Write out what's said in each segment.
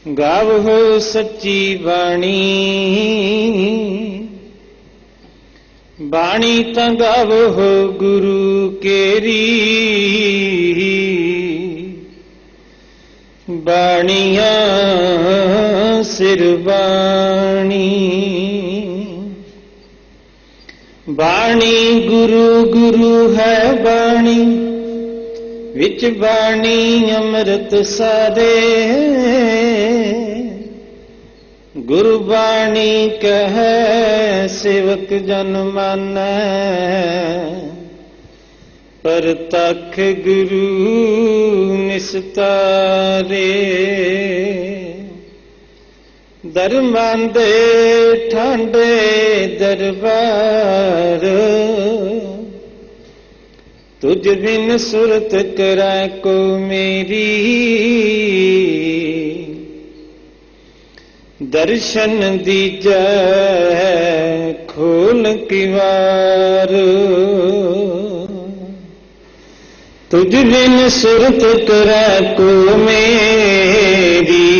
गावहो सच्ची बाणी, बाणी तां गावहो गुरु केरी। बाणियां सिर बाणी, बाणी गुरु गुरु है बाणी, विच बाणी अमृत सारे। गुरबाणी कहे सेवक जन मानै, पर तख गुरु निस्तारे। दरमान दे ठांडे दरबार, तुझ बिन सुरत करै को मेरी। दर्शन दीजै खोल किवार, तुझ बिन सुरत करै को मेरी।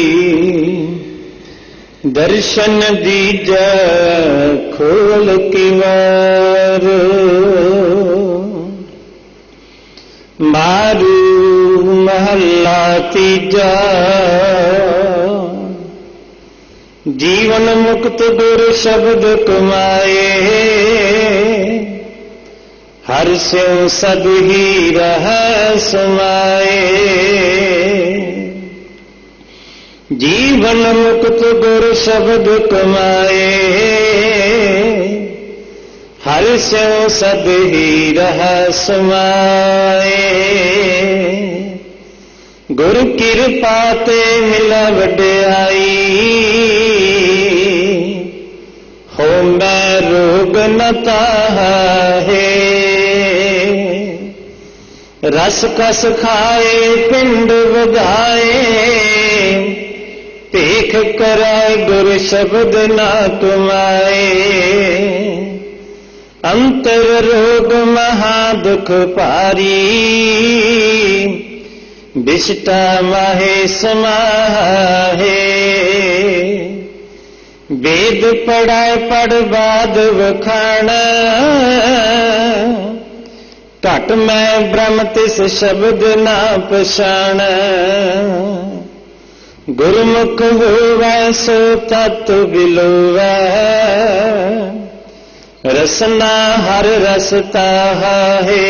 दर्शन दीजै खोल किवार। मारू महला तीजा, जीवन मुक्त गुर शब्द कमाए। हर स्यों सद ही रह समाए। जीवन मुक्त गुर शब्द कमाए। हर स्यों सद ही रह समाए। गुर किरपा ते मिला वड्याई, हो मैं रोग न ताहे। रस कस खाए पिंड वधाए, भेख कराए गुर शब्द ना कमाए। अंतर रोग महा दुख पारी, बिष्टा माहे समाहे। वेद पढ़ाए पढ़ बाद वखाण, घट मैं ब्रह्म तिस शब्द ना पछाण। गुरमुख होवै सो तत् बिलोवै, रसना हर रस ताहा है।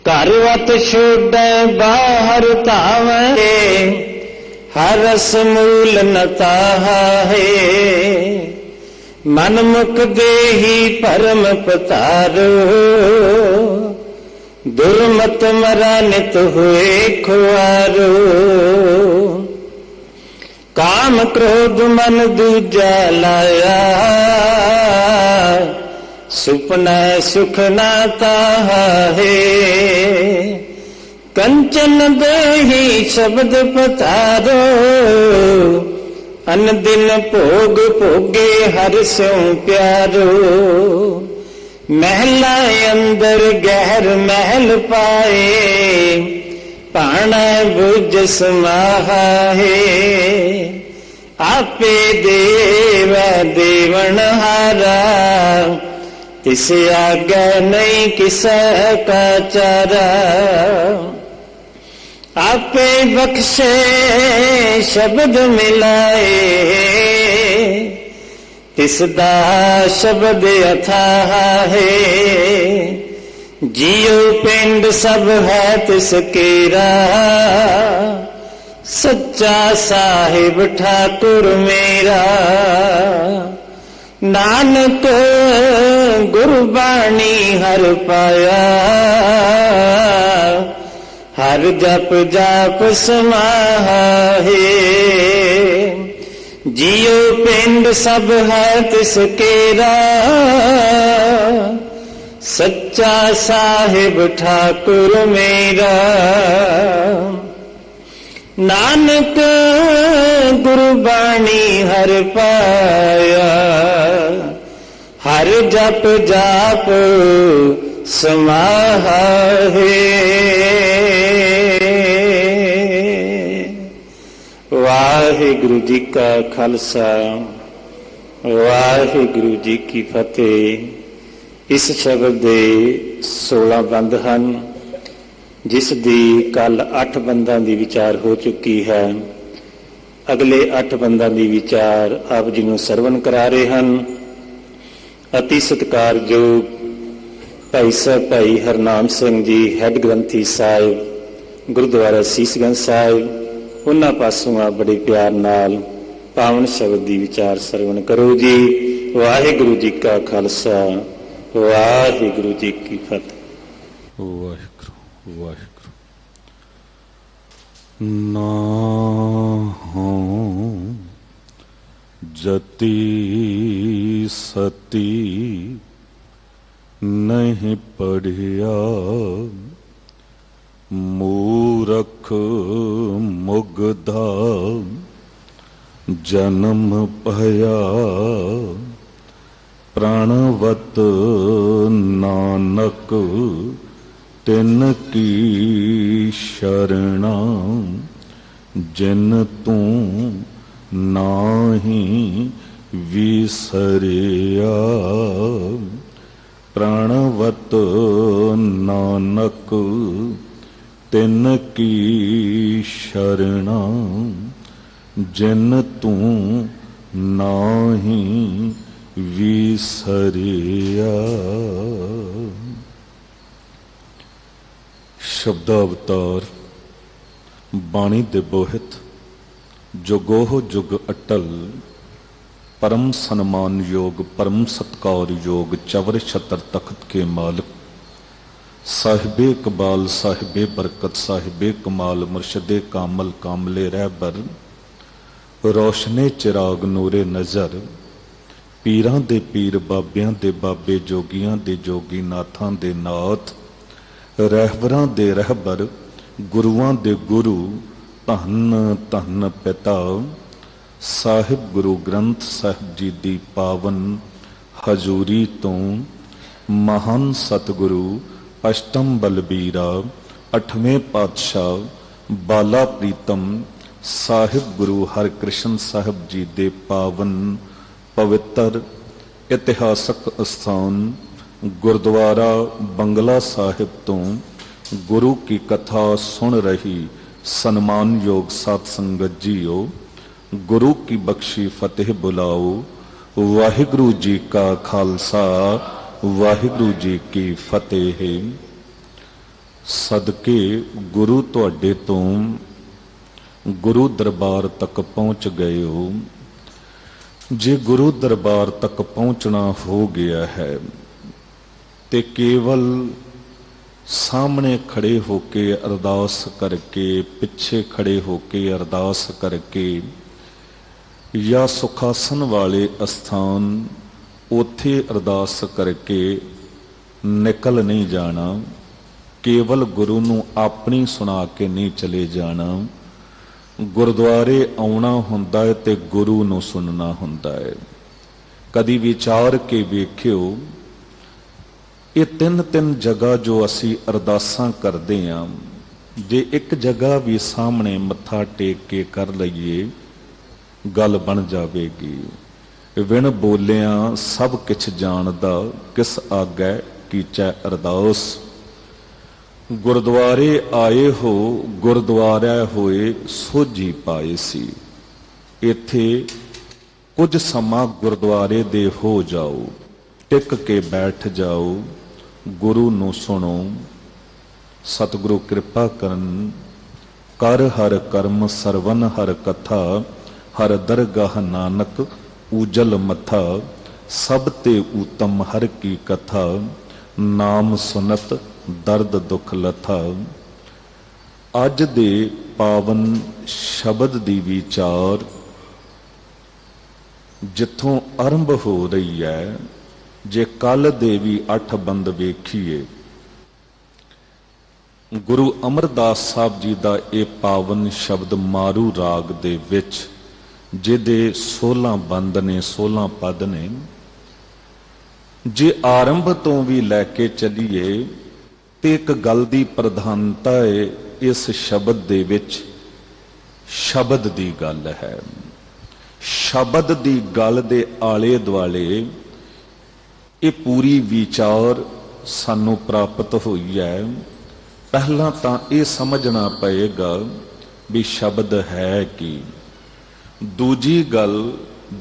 घर वत छोड़ै बाहर धावै, हर रस मूल न ताहा है। मन मुख देही परम पतारो, दुर्मत मरा नित हुए खुआरो। काम क्रोध मन दूजा लाया, सुपना सुख ना ताहा है। कंचन देही शब्द पतारो, अन दिन भोग भोगे हर स्यों प्यारो। महला अंदर गहर महल पाए, पाणा बुझ समाहा है। आपे देव देवन हारा, तिस आगे नहीं किसा का चारा। आपे बख्शे शब्द मिलाए, तिसदा शब्द अथाह है। जियो पिंड सब है तिसकेरा, सच्चा साहिब ठाकुर मेरा। नानक गुरबाणी हर पाया, हर जप जाप समाहा है। जियो पिंड सब है तिसकेरा, सच्चा साहिब ठाकुर मेरा। नानक गुरबाणी हर पाया, हर जप जाप समाहा है। वाहिगुरु जी का खालसा वाहिगुरु जी की फतेह। इस शब्द दे 16 बंद हैं, जिस दी कल 8 बंदा की विचार हो चुकी है। अगले 8 बंदा की विचार आप जी नूं सरवण करा रहे हैं। अति सत्कारयोग भाई साहब भाई हरनाम सिंह जी हैड ग्रंथी साहिब गुरुद्वारा सीसगंज साहिब, उन्हां पासों आप बड़े प्यार नाल पावन शब्द की विचार सरवण करो जी। वाहिगुरु जी का खालसा वाहिगुरु जी की फतेह। वाहिगुरु वाहिगुरु। नाहं जति सती नहीं पढ़िया, मूरख मुग्धा जन्म भया, प्राणवत नानक तिन की शरणा, जिन तू नाही विसरिया, प्राणवत नानक तिन की शरणा, जिन तू नाही विसरिया। शब्दावतार बाणी दे बोहित जुगोह जुग अटल, परम सन्मान योग परम सत्कार योग चवर छतर तख्त के मालिक साहिबे इकबाल साहिबे बरकत साहिबे कमाल मुर्शदे कामल कामले रहबर, रोशने चिराग नूरे नज़र, पीरां दे पीर बाबियां दे बाबे जोगियां दे जोगी नाथां दे नाथ, रहबरां दे रहबर गुरुआं दे गुरु, धन धन पिता साहिब गुरु ग्रंथ साहिब जी दी पावन हजूरी तो, महान सतगुरु अष्टम बलबीरा 8वें पातशाह बाला प्रीतम साहिब गुरु हरकृष्ण साहिब जी दे पावन पवित्र इतिहासक स्थान गुरुद्वारा बंगला साहिब तो गुरु की कथा सुन रही सन्मान योग साध संगत जीओ, गुरु की बख्शी फतेह बुलाओ। वाहिगुरु जी का खालसा वाहिगुरु जी की फतेह। सदके गुरु तुहाडे तो गुरु दरबार तक पहुंच गए हो। जे गुरु दरबार तक पहुंचना हो गया है ते केवल सामने खड़े होके अरदास करके, पिछे खड़े होके अरदास करके या सुखासन वाले स्थान उथे अरदास करके निकल नहीं जाना। केवल गुरु नूं अपनी सुना के नहीं चले जाना। गुरुद्वारे आउणा हुंदा है ते गुरु नूं सुनना हुंदा है। कदी विचार के वेखियो, ये 3 जगह जो असी अरदासां करदे हां, जे एक जगह भी सामने मत्था टेक के कर लईए गल बन जावेगी। विण बोलिया सब किछ जानदा, किस आगै कीचै अरदास। गुरुद्वारे आए हो गुरुद्वारा होए सोझी पाए सी। इत्थे कुछ समा गुरुद्वारे दे हो जाओ, टिक के बैठ जाओ, गुरु नूं सुनो। सतगुरु कृपा करन, कर हर कर्म सरवन हर कथा, हर दरगाह नानक उजल मथा, सब ते उत्तम हर की कथा, नाम सुनत दर्द दुख लथा। अज दे पावन शब्द दी विचार जिथों आरंभ हो रही है, जे कल दे भी 8 बंद वेखीए, गुरु अमरदास साहब जी का यह पावन शब्द मारू राग दे विच, जिहदे 16 बंद ने 16 पद ने, जे आरंभ तो भी लैके चलीए तो एक गल की प्रधानता है इस शब्द दे विच। शब्द दी गल है। शब्द दी गल दे आले दुआले ये पूरी विचार सानू प्राप्त हुई है। पहला तो ये समझना पएगा भी शब्द है कि। दूजी गल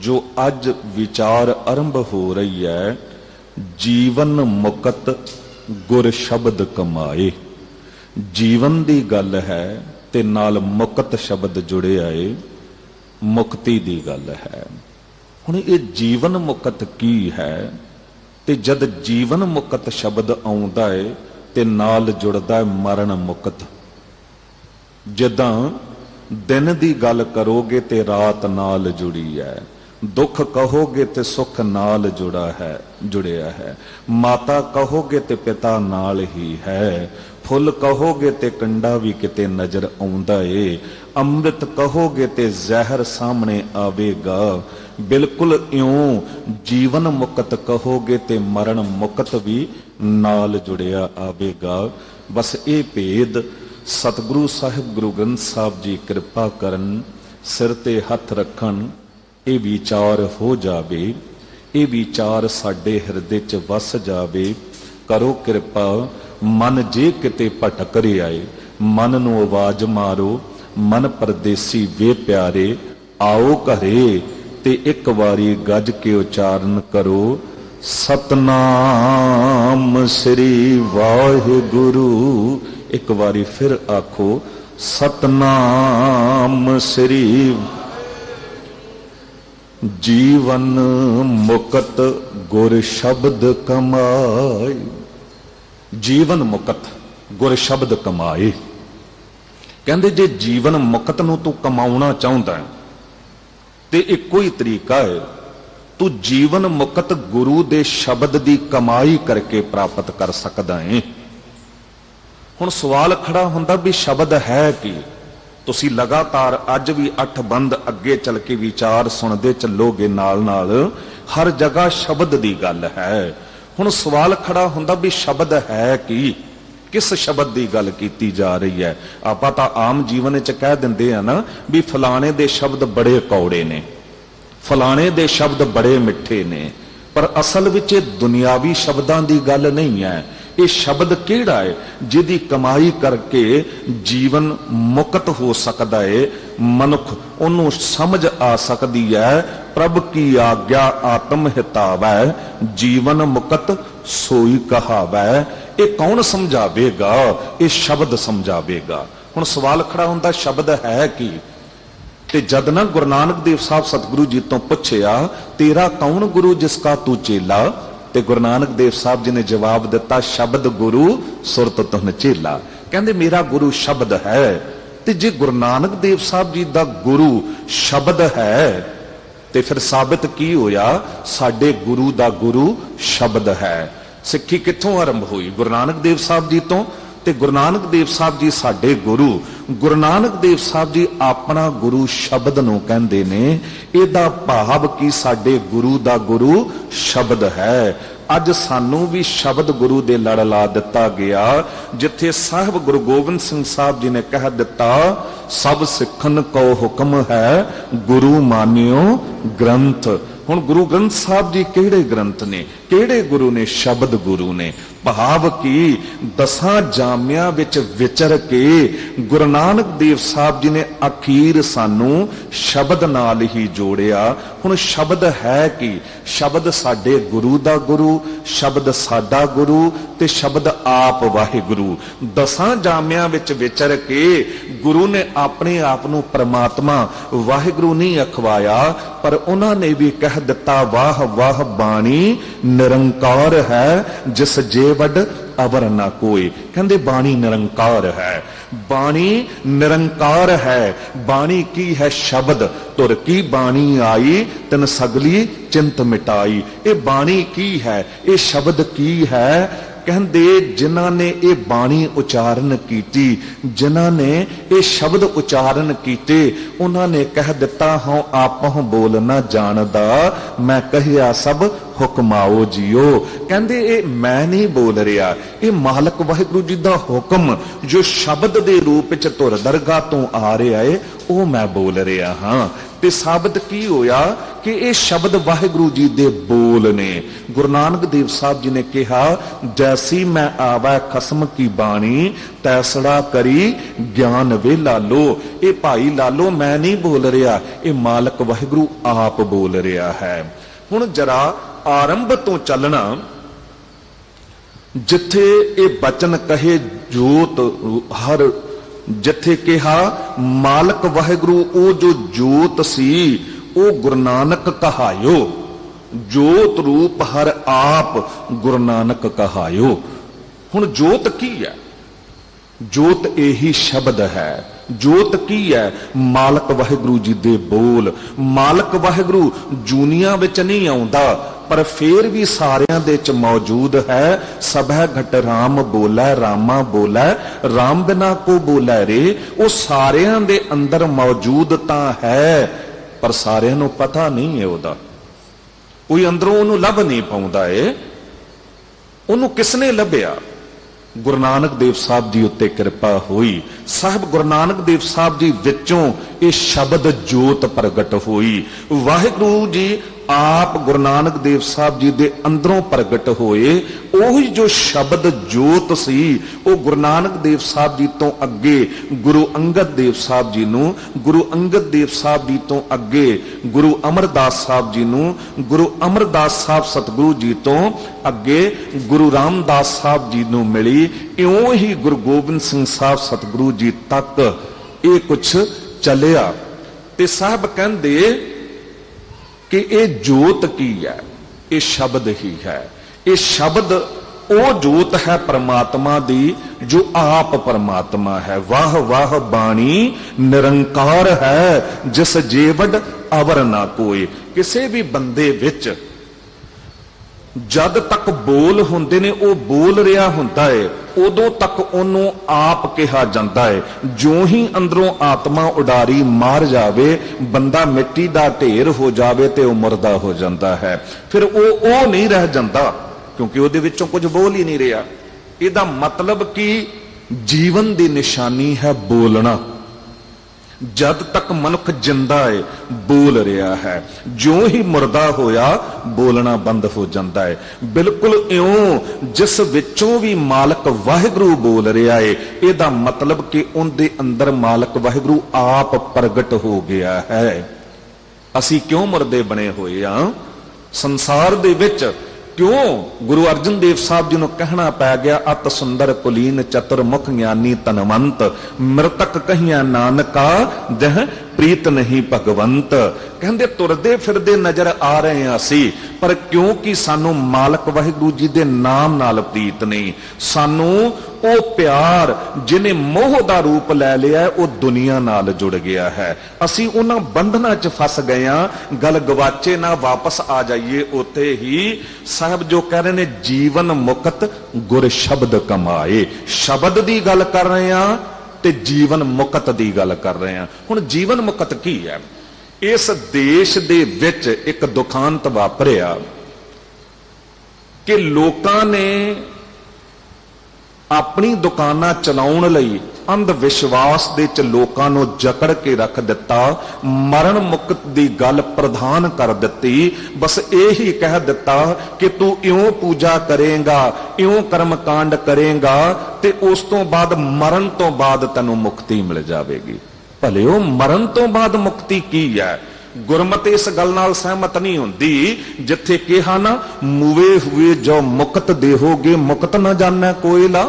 जो अज विचार आरंभ हो रही है, जीवन मुकत गुर शब्द कमाए। जीवन दी गल है ते नाल मुकत शब्द जुड़े आए, मुक्ति दी गल है। हुण ये जीवन मुकत की है ते जद जीवन मुकत शब्द आउंदा है ते नाल जुड़दा है मरण मुकत। जदां दिन दी गल करोगे ते रात नाल जुड़ी है, दुख कहोगे ते सुख नाल जुड़िया है। माता कहोगे ते पिता नाल ही है, फुल कहोगे ते कंडा भी किते नजर आउंदा है। अमृत कहोगे ते जहर सामने आवेगा। बिल्कुल इउं जीवन मुकत कहोगे ते मरण मुकत भी नाल जुड़िया आवेगा। बस ये भेद सतगुरु साहिब गुरु ग्रंथ साहिब जी कृपा करन, सिर ते हथ रखन, ये विचार हो जावे, ये विचार साडे हिरदे च वस जावे। करो कृपा, मन जे किते भटक रिहा है, मन नूं आवाज मारो, मन परदेसी वे प्यारे, आओ घरे ते एक वारी गज के उचारण करो, सतनाम श्री वाहिगुरु। एक बारी फिर आखो, सतनाम श्री। जीवन मुकत गुर शब्द कमाए। जीवन मुकत गुर शब्द कमाए। कहंदे जे जीवन मुकत नूं तू कमाउणा चाहुंदा है ते इक्को ही तरीका है, तू जीवन मुकत गुरु दे शब्द दी कमाई करके प्राप्त कर सकदा है। हुण सवाल खड़ा हुंदा भी शब्द है कि। तुसी लगातार अज भी 8 बंद अगे चल के विचार सुनते चलोगे, नाल नाल हर जगह शब्द दी गल है। हुण सवाल खड़ा हुंदा भी शब्द है कि, किस शब्द की गल की जा रही है। आपां तां आम जीवन च कह दिंदे आ ना भी फलाणे दे शब्द बड़े कौड़े ने, फलाणे दे शब्द बड़े मिठे ने, पर असल विच दुनियावी शब्दां दी गल नहीं है। ये शब्द केड़ा है जिहदी कमाई करके जीवन मुक्त हो सकता है, मनुख उन्होंने समझ आ सकती है। प्रभ की आज्ञा आत्म हितावै, जीवन मुक्त सोई कहावै। ये कौन समझावेगा? ये शब्द समझावेगा। हुण सवाल खड़ा हुंदा शब्द है कि। ते जद ना गुरु नानक देव साहब सतगुरु जी तो पुछया, तेरा कौन गुरु जिसका तू चेला? ते गुरु नानक देव साहब जी ने जवाब दिता, शब्द गुरु सुरत तुहन चेला। कहंदे मेरा गुरु शब्द है। ते जे गुरु नानक देव साहब जी दा गुरु शब्द है ते फिर साबित की होया, साडे गुरु दा गुरु शब्द है। सिक्खी कित्थों आरंभ हुई? गुरु नानक देव साहब जी तो। ते गुरु नानक देव साहब जी साडे गुरु। गुरु नानक देव साहब जी अपना गुरु शब्द नूं कहंदे ने। इहदा भाव कि साडे गुरु दा गुरु शब्द है। अज सानू भी शब्द गुरु दे लड़ ला दिता गया, जिथे साहिब गुरु गोबिंद सिंह साहब जी ने कह दिता, सब सिखन को हुक्म है, गुरु मानियो ग्रंथ। हुण गुरु ग्रंथ साहब जी केड़े ग्रंथ ने, केड़े गुरु ने? शब्द गुरु ने। भाव की 10 जामियां विच विचर के गुरु नानक देव साहब जी ने अखीर सानू शब्द नाल ही जोड़िया। हुण शब्द है कि शब्द साडे गुरु दा गुरु, शब्द साडा गुरु ते शब्द आप वाहिगुरु। 10 जामियां विच विचर के गुरु ने अपने आप नू परमात्मा वाहिगुरु नहीं अखवाया, पर उन्होंने भी कह दिता, वाह वाह बाणी निरंकार है, जिस जे वड अवर ना कोई। कहंदे बाणी निरंकार है। बाणी निरंकार है। बाणी की है? शब्द। तुर की बाणी आई, तिन सगली चिंत मिटाई। ये बाणी की है? ये शब्द की है? कहंदे जिन्हां ने ये बाणी उचारण कीती, जिन्हां ने ये शब्द उचारण कीते, उन्होंने कह दिता हाँ आपहुं बोल ना जानदा, मैं कहिया सब हुक्माओ जियो। कहंदे ये मैं नहीं बोल रहा, ये मालक वाहिगुरू जी दा हुक्म जो शब्द दे रूप च तुर दरगाह तो आ रहा है वो मैं बोल रहा हाँ। ते साबित की होया कि ये शब्द वाहिगुरू जी दे बोल ने। गुरु नानक देव साहब जी ने कहा जैसी मैं आवा खसम की बाणी तैसड़ा करी ज्ञान वे लालो। ये भाई लालो मैं नहीं बोल रहा, ये मालक वाहिगुरू आप बोल रहा है। हुण जरा आरंभ तो चलना, जिथे ये बचन कहे जोत हर, जिथे कहा मालक वाहिगुरू ओ जो जोत सी ओ गुरु नानक कहायो, जोत रूप हर आप गुरु नानक कहायो। हुण जोत की है? जोत यही शब्द है। जोत की है? मालक वाहिगुरू जी दे बोल। मालक वाहिगुरू जूनिया विच नहीं आउंदा, पर फिर भी सारियां दे च मौजूद है। सबह घट राम बोलै, रामा बोलै, राम बिना को बोलै रे। वो सारियां दे अंदर मौजूद तां है, पर सारियां नूं पता नहीं है ओदा। कोई अंदरों ओनू लभ नहीं पाउंदा है। ओनू किसने लभ्या? गुरु नानक देव साहब जी उत्ते कृपा हुई। साहब गुरु नानक देव साहब जी विचों ये शब्द जोत प्रगट हुई। वाहिगुरू जी आप गुरु नानक देव साहब जी दे अंदरों प्रगट होए। ओही जो शब्द जोत सी वो गुरु नानक देव साहब जी तो अगे गुरु अंगद देव साहब जी नूं, गुरु अंगद देव साहब जी तो अगे गुरु अमरदास साहब जी नूं, गुरु अमरदास साहब सतगुरु जी तो अगे गुरु रामदास साहब जी नूं मिली। इउं ही गुरु गोबिंद सिंह साहब सतगुरु जी तक ये कुछ चलिया। ते साहब कहंदे कि ये जोत की है? ये शब्द ही है। ये शब्द वो जोत है परमात्मा दी जो आप परमात्मा है। वाह वाह बाणी निरंकार है जिस जेवड अवर ना कोई। किसी भी बंदे विच जद तक बोल हुंदे ने वो बोल रहा हुंदा है, उदों तक ओनू आप कहा जाता है। जो ही अंदरों आत्मा उडारी मार जावे, बंदा मिट्टी दा ढेर हो जावे ते वो मुर्दा हो जाता है। फिर वो नहीं रह जाता क्योंकि उहदे विचों कुछ बोल ही नहीं रहा। इहदा मतलब कि जीवन की निशानी है बोलना। जद तक मनुख जिंदा है बोल रहा है, जो ही मुर्दा होया बोलना बंद हो जाता है। बिल्कुल इउं जिस विचों भी मालक वाहिगुरू बोल रहा है, इहदा मतलब कि उनके अंदर मालक वाहिगुरू आप प्रगट हो गया है। असी क्यों मुर्दे बने हुए हां संसार दे विच? क्यों गुरु अर्जन देव साहब जी नूं कहना पै गया अत सुंदर कुलीन चतुर्मुख ज्ञानी तनवंत, मृतक कहिया नानका जह प्रीत नहीं भगवंत। कहंदे तुरदे फिरदे नजर आ रहे हैं असी, पर क्योंकि सानू मालक वाहिगुरू जी दे नाम नाल प्रीत नहीं। सानू ओ प्यार जिन्हें मोह दा रूप लै लिया वो दुनिया नाल जुड़ गया है। असी उन्हां बंधनां च फस गए हां। गल गवाचे ना वापस आ जाइए उत्थे ही। साहब जो कह रहे ने जीवन मुक्त गुर शब्द कमाए। शब्द दी गल कर रहे हां ते जीवन मुक्त दी गल कर रहे हैं। हुण जीवन मुक्त की है? इस देश दे विच एक दुखांत वापरिया कि लोकां ने अपनी दुकानां चलाउण लई अंध विश्वास दे च लोकां नूं जकड़ के रख दिता। मरण मुक्त दी गल प्रधान कर दिती। बस यही कह दिता कि तू इउं पूजा करेगा, इउं कर्म कांड करेगा ते उस तो बाद मरण तो बाद तैनूं मुक्ति मिल जाएगी। भले वो मरण तो बाद मुक्ति की है? गुरमत इस गल नाल सहमत नहीं हुंदी जिथे कहा ना मुवे हुए जो मुक्त देहोगे मुक्त न जाना कोई ला।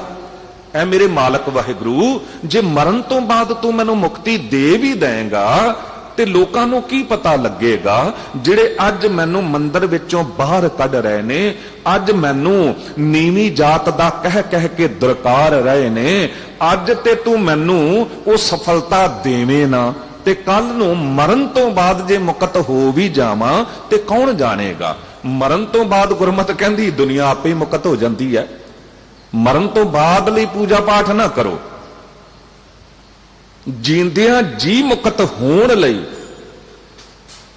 ऐ मेरे मालक वाहिगुरू जे मरण तो बाद तू मैनू मुक्ति दे भी देगा ते लोकां नूं की पता लगेगा जिहड़े अज मैनू मंदिर विचों बाहर कढ रहे ने, अज मैनू नीवी जात दा कह के दुरकार रहे ने, अज ते तू मैनू वो सफलता देवे ना ते कल नूं मरण तो बाद जे मुक्त हो भी जावां ते कौन जानेगा? मरण तो बाद गुरमत कहंदी दुनिया आपे ही मुक्त हो जाती है। ਮਰਨ ਤੋਂ ਬਾਅਦ ਲਈ ਪੂਜਾ ਪਾਠ ਨਾ ਕਰੋ। ਜੀਂਦਿਆਂ ਜੀ ਮੁਕਤ ਹੋਣ ਲਈ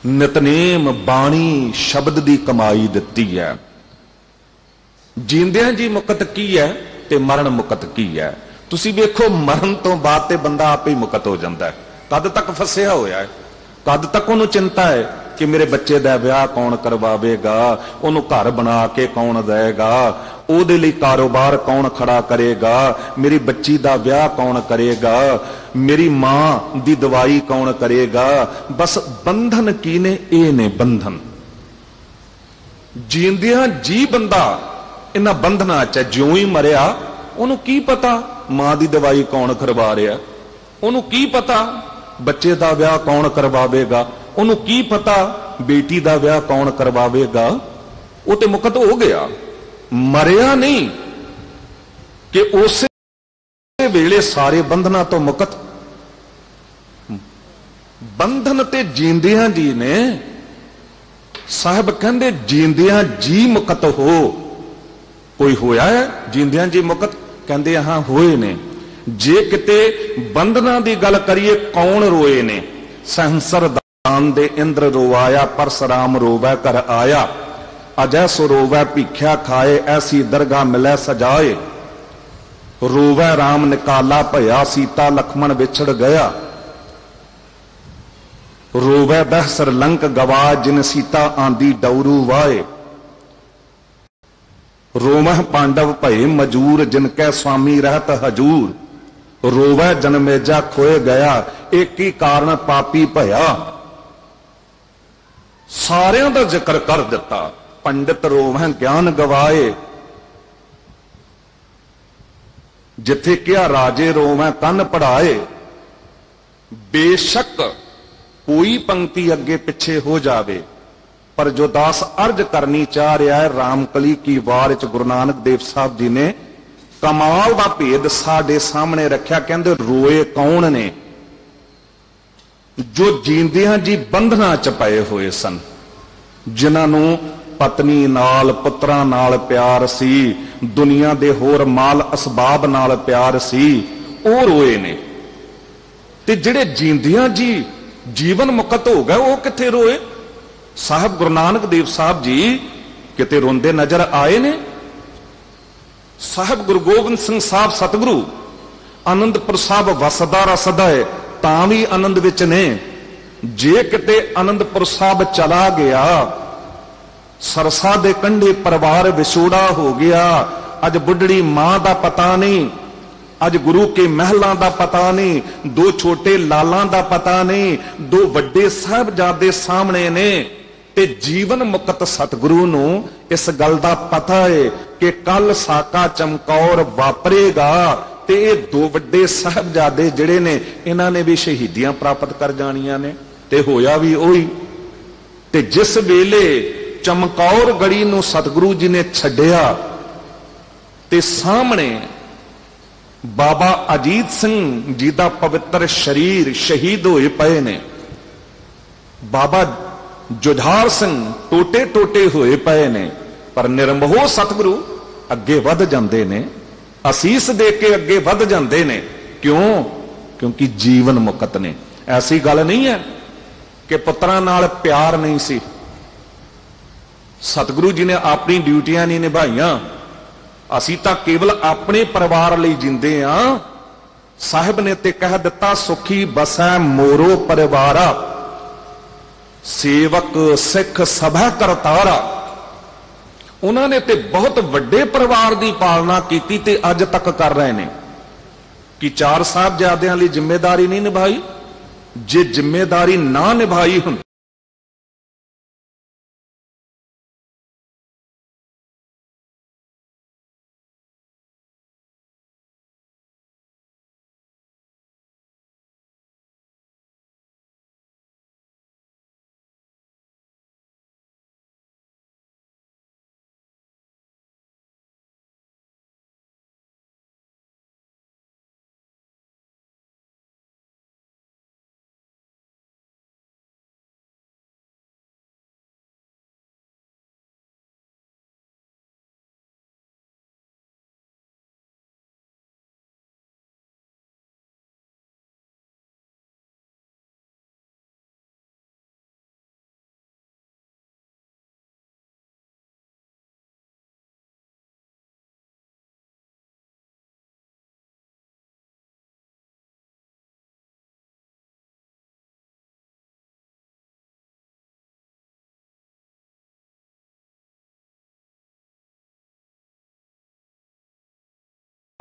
ਨਿਤਨੇਮ ਬਾਣੀ ਸ਼ਬਦ ਦੀ ਕਮਾਈ ਦਿੱਤੀ ਹੈ। ਜੀਂਦਿਆਂ ਜੀ ਮੁਕਤ ਕੀ ਹੈ ਤੇ ਮਰਨ ਮੁਕਤ ਕੀ ਹੈ? ਤੁਸੀਂ ਵੇਖੋ, ਮਰਨ ਤੋਂ ਬਾਅਦ ਤੇ ਬੰਦਾ ਆਪੇ ਹੀ ਮੁਕਤ ਹੋ ਜਾਂਦਾ ਹੈ। ਕਦ ਤੱਕ ਫਸਿਆ ਹੋਇਆ ਹੈ, ਕਦ ਤੱਕ ਉਹਨੂੰ ਚਿੰਤਾ ਹੈ ਕਿ ਮੇਰੇ ਬੱਚੇ ਦਾ ਵਿਆਹ ਕੌਣ ਕਰਵਾਵੇਗਾ, ਉਹਨੂੰ ਘਰ ਬਣਾ ਕੇ ਕੌਣ ਦੇਵੇਗਾ, ਉਹਦੇ ਲਈ ਕਾਰੋਬਾਰ ਕੌਣ ਖੜਾ ਕਰੇਗਾ, ਮੇਰੀ ਬੱਚੀ ਦਾ ਵਿਆਹ ਕੌਣ ਕਰੇਗਾ, ਮੇਰੀ ਮਾਂ ਦੀ ਦਵਾਈ ਕੌਣ ਕਰੇਗਾ। ਬਸ ਬੰਧਨ ਕੀ ਨੇ? ਇਹ ਨੇ ਬੰਧਨ। ਜੀਂਦਿਆਂ ਜੀ ਬੰਦਾ ਇਹਨਾਂ ਬੰਧਨਾਂ 'ਚ ਜਿਉਂ ਹੀ ਮਰਿਆ, ਉਹਨੂੰ ਕੀ ਪਤਾ ਮਾਂ ਦੀ ਦਵਾਈ ਕੌਣ ਕਰਵਾ ਰਿਹਾ, ਉਹਨੂੰ ਕੀ ਪਤਾ ਬੱਚੇ ਦਾ ਵਿਆਹ ਕੌਣ ਕਰਵਾਵੇਗਾ, ਉਹਨੂੰ ਕੀ ਪਤਾ ਬੇਟੀ ਦਾ ਵਿਆਹ ਕੌਣ ਕਰਵਾਵੇਗਾ। ਉਹ ਤੇ ਮੁਕਤ ਹੋ ਗਿਆ, ਮਰਿਆ ਨਹੀਂ ਕਿ ਉਸੇ ਵੇਲੇ ਸਾਰੇ ਬੰਧਨਾਂ ਤੋਂ ਮੁਕਤ। ਬੰਧਨ ਤੇ ਜੀਂਦਿਆਂ ਜੀ ਨੇ। ਸਾਹਿਬ ਕਹਿੰਦੇ ਜੀਂਦਿਆਂ ਜੀ ਮੁਕਤ ਹੋ। ਕੋਈ ਹੋਇਆ ਹੈ ਜੀਂਦਿਆਂ ਜੀ ਮੁਕਤ? ਕਹਿੰਦੇ ਹਾਂ ਹੋਏ ਨੇ। ਜੇ ਕਿਤੇ ਬੰਧਨਾਂ ਦੀ ਗੱਲ ਕਰੀਏ, ਕੌਣ ਰੋਏ ਨੇ? ਸਹੰਸਰ ਦਾਨ ਦੇ ਇੰਦਰ ਰੋਵਾਇਆ, ਪਰਸਰਾਮ ਰੋਵੈ ਘਰ ਆਇਆ। ਅਜੈ ਸੋ ਰੋਵੈ ਭੀਖਿਆ ਖਾਏ, ਐਸੀ ਦਰਗਾਹ ਮਿਲੈ ਸਜਾਏ। ਰੋਵੈ ਰਾਮ ਨਿਕਾਲਾ ਭਇਆ, ਸੀਤਾ ਲਖਮਣ ਵਿਛੜ ਗਿਆ। ਰੋਵੈ ਦਹਸਰ ਲੰਕ ਗਵਾ, ਜਿਨ ਸੀਤਾ ਆਂਦੀ ਡਉਰੂ ਵਾਏ। ਰੋਵਹਿ ਪਾਂਡਵ ਭਏ ਮਜੂਰ, ਜਿਨ ਕੈ ਸੁਆਮੀ ਰਹਿਤ ਹਜੂਰ। ਰੋਵੈ ਜਨਮੇਜਾ ਖੋਏ ਗਿਆ, ਇੱਕ ਹੀ ਕਾਰਨ ਪਾਪੀ ਭਇਆ। ਸਾਰਿਆਂ ਦਾ ਜ਼ਿਕਰ ਕਰ ਦਿੱਤਾ। ਪੰਡਿਤ ਰੋਵਹਿ ਗਿਆਨ ਗਵਾਏ, ਜਿੱਥੇ ਕਿਹਾ ਰਾਜੇ ਰੋਵਹਿ ਕੰਨ ਪੜਾਏ। ਬੇਸ਼ੱਕ ਕੋਈ ਪੰਕਤੀ ਅੱਗੇ ਪਿੱਛੇ ਹੋ ਜਾਵੇ, ਪਰ ਜੋ ਦਾਸ ਅਰਜ ਕਰਨੀ ਚਾਹ ਰਿਹਾ ਹੈ, ਰਾਮਕਲੀ ਕੀ ਵਾਰ ਵਿੱਚ ਗੁਰੂ ਨਾਨਕ ਦੇਵ ਸਾਹਿਬ ਜੀ ਨੇ ਕਮਾਲ ਦਾ ਭੇਦ ਸਾਡੇ ਸਾਹਮਣੇ ਰੱਖਿਆ। ਕਹਿੰਦੇ ਰੋਏ ਕੌਣ ਨੇ? ਜੋ ਜੀਂਦਿਆਂ ਜੀ ਬੰਧਨਾਂ ਚ ਪਏ ਹੋਏ ਸਨ, ਜਿਨ੍ਹਾਂ ਨੂੰ ਪਤਨੀ ਨਾਲ, ਪੁੱਤਰਾਂ ਨਾਲ ਪਿਆਰ ਸੀ, ਦੁਨੀਆ ਦੇ ਹੋਰ ਮਾਲ ਅਸਬਾਬ ਨਾਲ ਪਿਆਰ ਸੀ, ਉਹ ਰੋਏ ਨੇ। ਤੇ ਜਿਹੜੇ ਜੀਂਦਿਆਂ ਜੀ ਜੀਵਨ ਮੁਕਤ ਹੋ ਗਏ, ਉਹ ਕਿੱਥੇ ਰੋਏ? ਸਾਹਿਬ ਗੁਰੂ ਨਾਨਕ ਦੇਵ ਸਾਹਿਬ ਜੀ ਕਿਤੇ ਰੋਂਦੇ ਨਜ਼ਰ ਆਏ ਨੇ? ਸਾਹਿਬ ਗੁਰੂ ਗੋਬਿੰਦ ਸਿੰਘ ਸਾਹਿਬ ਸਤਿਗੁਰੂ ਆਨੰਦਪੁਰ ਸਾਹਿਬ ਵਸਦਾ ਰਸਦਾ ਹੈ ਤਾਂ ਵੀ ਆਨੰਦ ਵਿੱਚ ਨੇ। ਜੇ ਕਿਤੇ ਆਨੰਦਪੁਰ ਸਾਹਿਬ ਚਲਾ ਗਿਆ, ਸਰਸਾ ਦੇ ਕੰਢੇ ਪਰਿਵਾਰ ਵਿਛੋੜਾ ਹੋ ਗਿਆ। ਅੱਜ ਬੁੱਢੜੀ ਮਾਂ ਦਾ ਪਤਾ ਨਹੀਂ, ਅੱਜ ਗੁਰੂ ਕੇ ਮਹਿਲਾਂ ਦਾ ਪਤਾ ਨਹੀਂ, ਦੋ ਛੋਟੇ ਲਾਲਾਂ ਦਾ ਪਤਾ ਨਹੀਂ, ਦੋ ਵੱਡੇ ਸਾਹਿਬਜ਼ਾਦੇ ਸਾਹਮਣੇ ਨੇ। ਤੇ ਜੀਵਨ ਮੁਕਤ ਸਤਿਗੁਰੂ ਨੂੰ ਇਸ ਗੱਲ ਦਾ ਪਤਾ ਹੈ ਕਿ ਕੱਲ ਸਾਕਾ ਚਮਕੌਰ ਵਾਪਰੇਗਾ ਤੇ ਇਹ ਦੋ ਵੱਡੇ ਸਾਹਿਬਜ਼ਾਦੇ ਜਿਹੜੇ ਨੇ, ਇਹਨਾਂ ਨੇ ਵੀ ਸ਼ਹੀਦੀਆਂ ਪ੍ਰਾਪਤ ਕਰ ਜਾਣੀਆਂ ਨੇ। ਤੇ ਹੋਇਆ ਵੀ ਉਹੀ। ਤੇ ਜਿਸ ਵੇਲੇ ਚਮਕੌਰ ਗੜੀ ਨੂੰ ਸਤਿਗੁਰੂ ਜੀ ਨੇ ਛੱਡਿਆ ਤੇ ਸਾਹਮਣੇ ਬਾਬਾ ਅਜੀਤ ਸਿੰਘ ਜੀ ਦਾ ਪਵਿੱਤਰ ਸ਼ਰੀਰ ਸ਼ਹੀਦ ਹੋਏ ਪਏ ਨੇ, ਬਾਬਾ ਜੁਝਾਰ ਸਿੰਘ ਟੋਟੇ ਟੋਟੇ ਹੋਏ ਪਏ ਨੇ, ਪਰ ਨਿਰਮੋਹ ਸਤਿਗੁਰੂ ਅੱਗੇ ਵੱਧ ਜਾਂਦੇ ਨੇ, ਅਸੀਸ ਦੇ ਕੇ ਅੱਗੇ ਵੱਧ ਜਾਂਦੇ ਨੇ। ਕਿਉਂ? ਕਿਉਂਕਿ ਜੀਵਨ ਮੁਕਤ ਨੇ। ਐਸੀ ਗੱਲ ਨਹੀਂ ਹੈ ਕਿ ਪੁੱਤਰਾਂ ਨਾਲ ਪਿਆਰ ਨਹੀਂ ਸੀ। ਸਤਿਗੁਰੂ ਜੀ ਨੇ ਆਪਣੀ ਡਿਊਟੀਆਂ ਨਹੀਂ ਨਿਭਾਈਆਂ। ਅਸੀਂ ਤਾਂ ਕੇਵਲ ਆਪਣੇ ਪਰਿਵਾਰ ਲਈ ਜਿੰਦੇ ਆ। ਸਾਹਿਬ ਨੇ ਤੇ ਕਹਿ ਦਿੱਤਾ, ਸੁਖੀ ਬਸੈ ਮੋਰੋ ਪਰਿਵਾਰਾ, ਸੇਵਕ ਸਿੱਖ ਸਭਾ ਕਰਤਾਰਾ। ਉਹਨਾਂ ਨੇ ਤੇ ਬਹੁਤ ਵੱਡੇ ਪਰਿਵਾਰ ਦੀ ਪਾਲਣਾ ਕੀਤੀ ਤੇ ਅੱਜ ਤੱਕ ਕਰ ਰਹੇ ਨੇ। ਕਿ ਚਾਰ ਸਾਹਿਬਜ਼ਾਦਿਆਂ ਲਈ ਜ਼ਿੰਮੇਵਾਰੀ ਨਹੀਂ ਨਿਭਾਈ? ਜੇ ਜ਼ਿੰਮੇਵਾਰੀ ਨਾ ਨਿਭਾਈ ਹੁੰਦੀ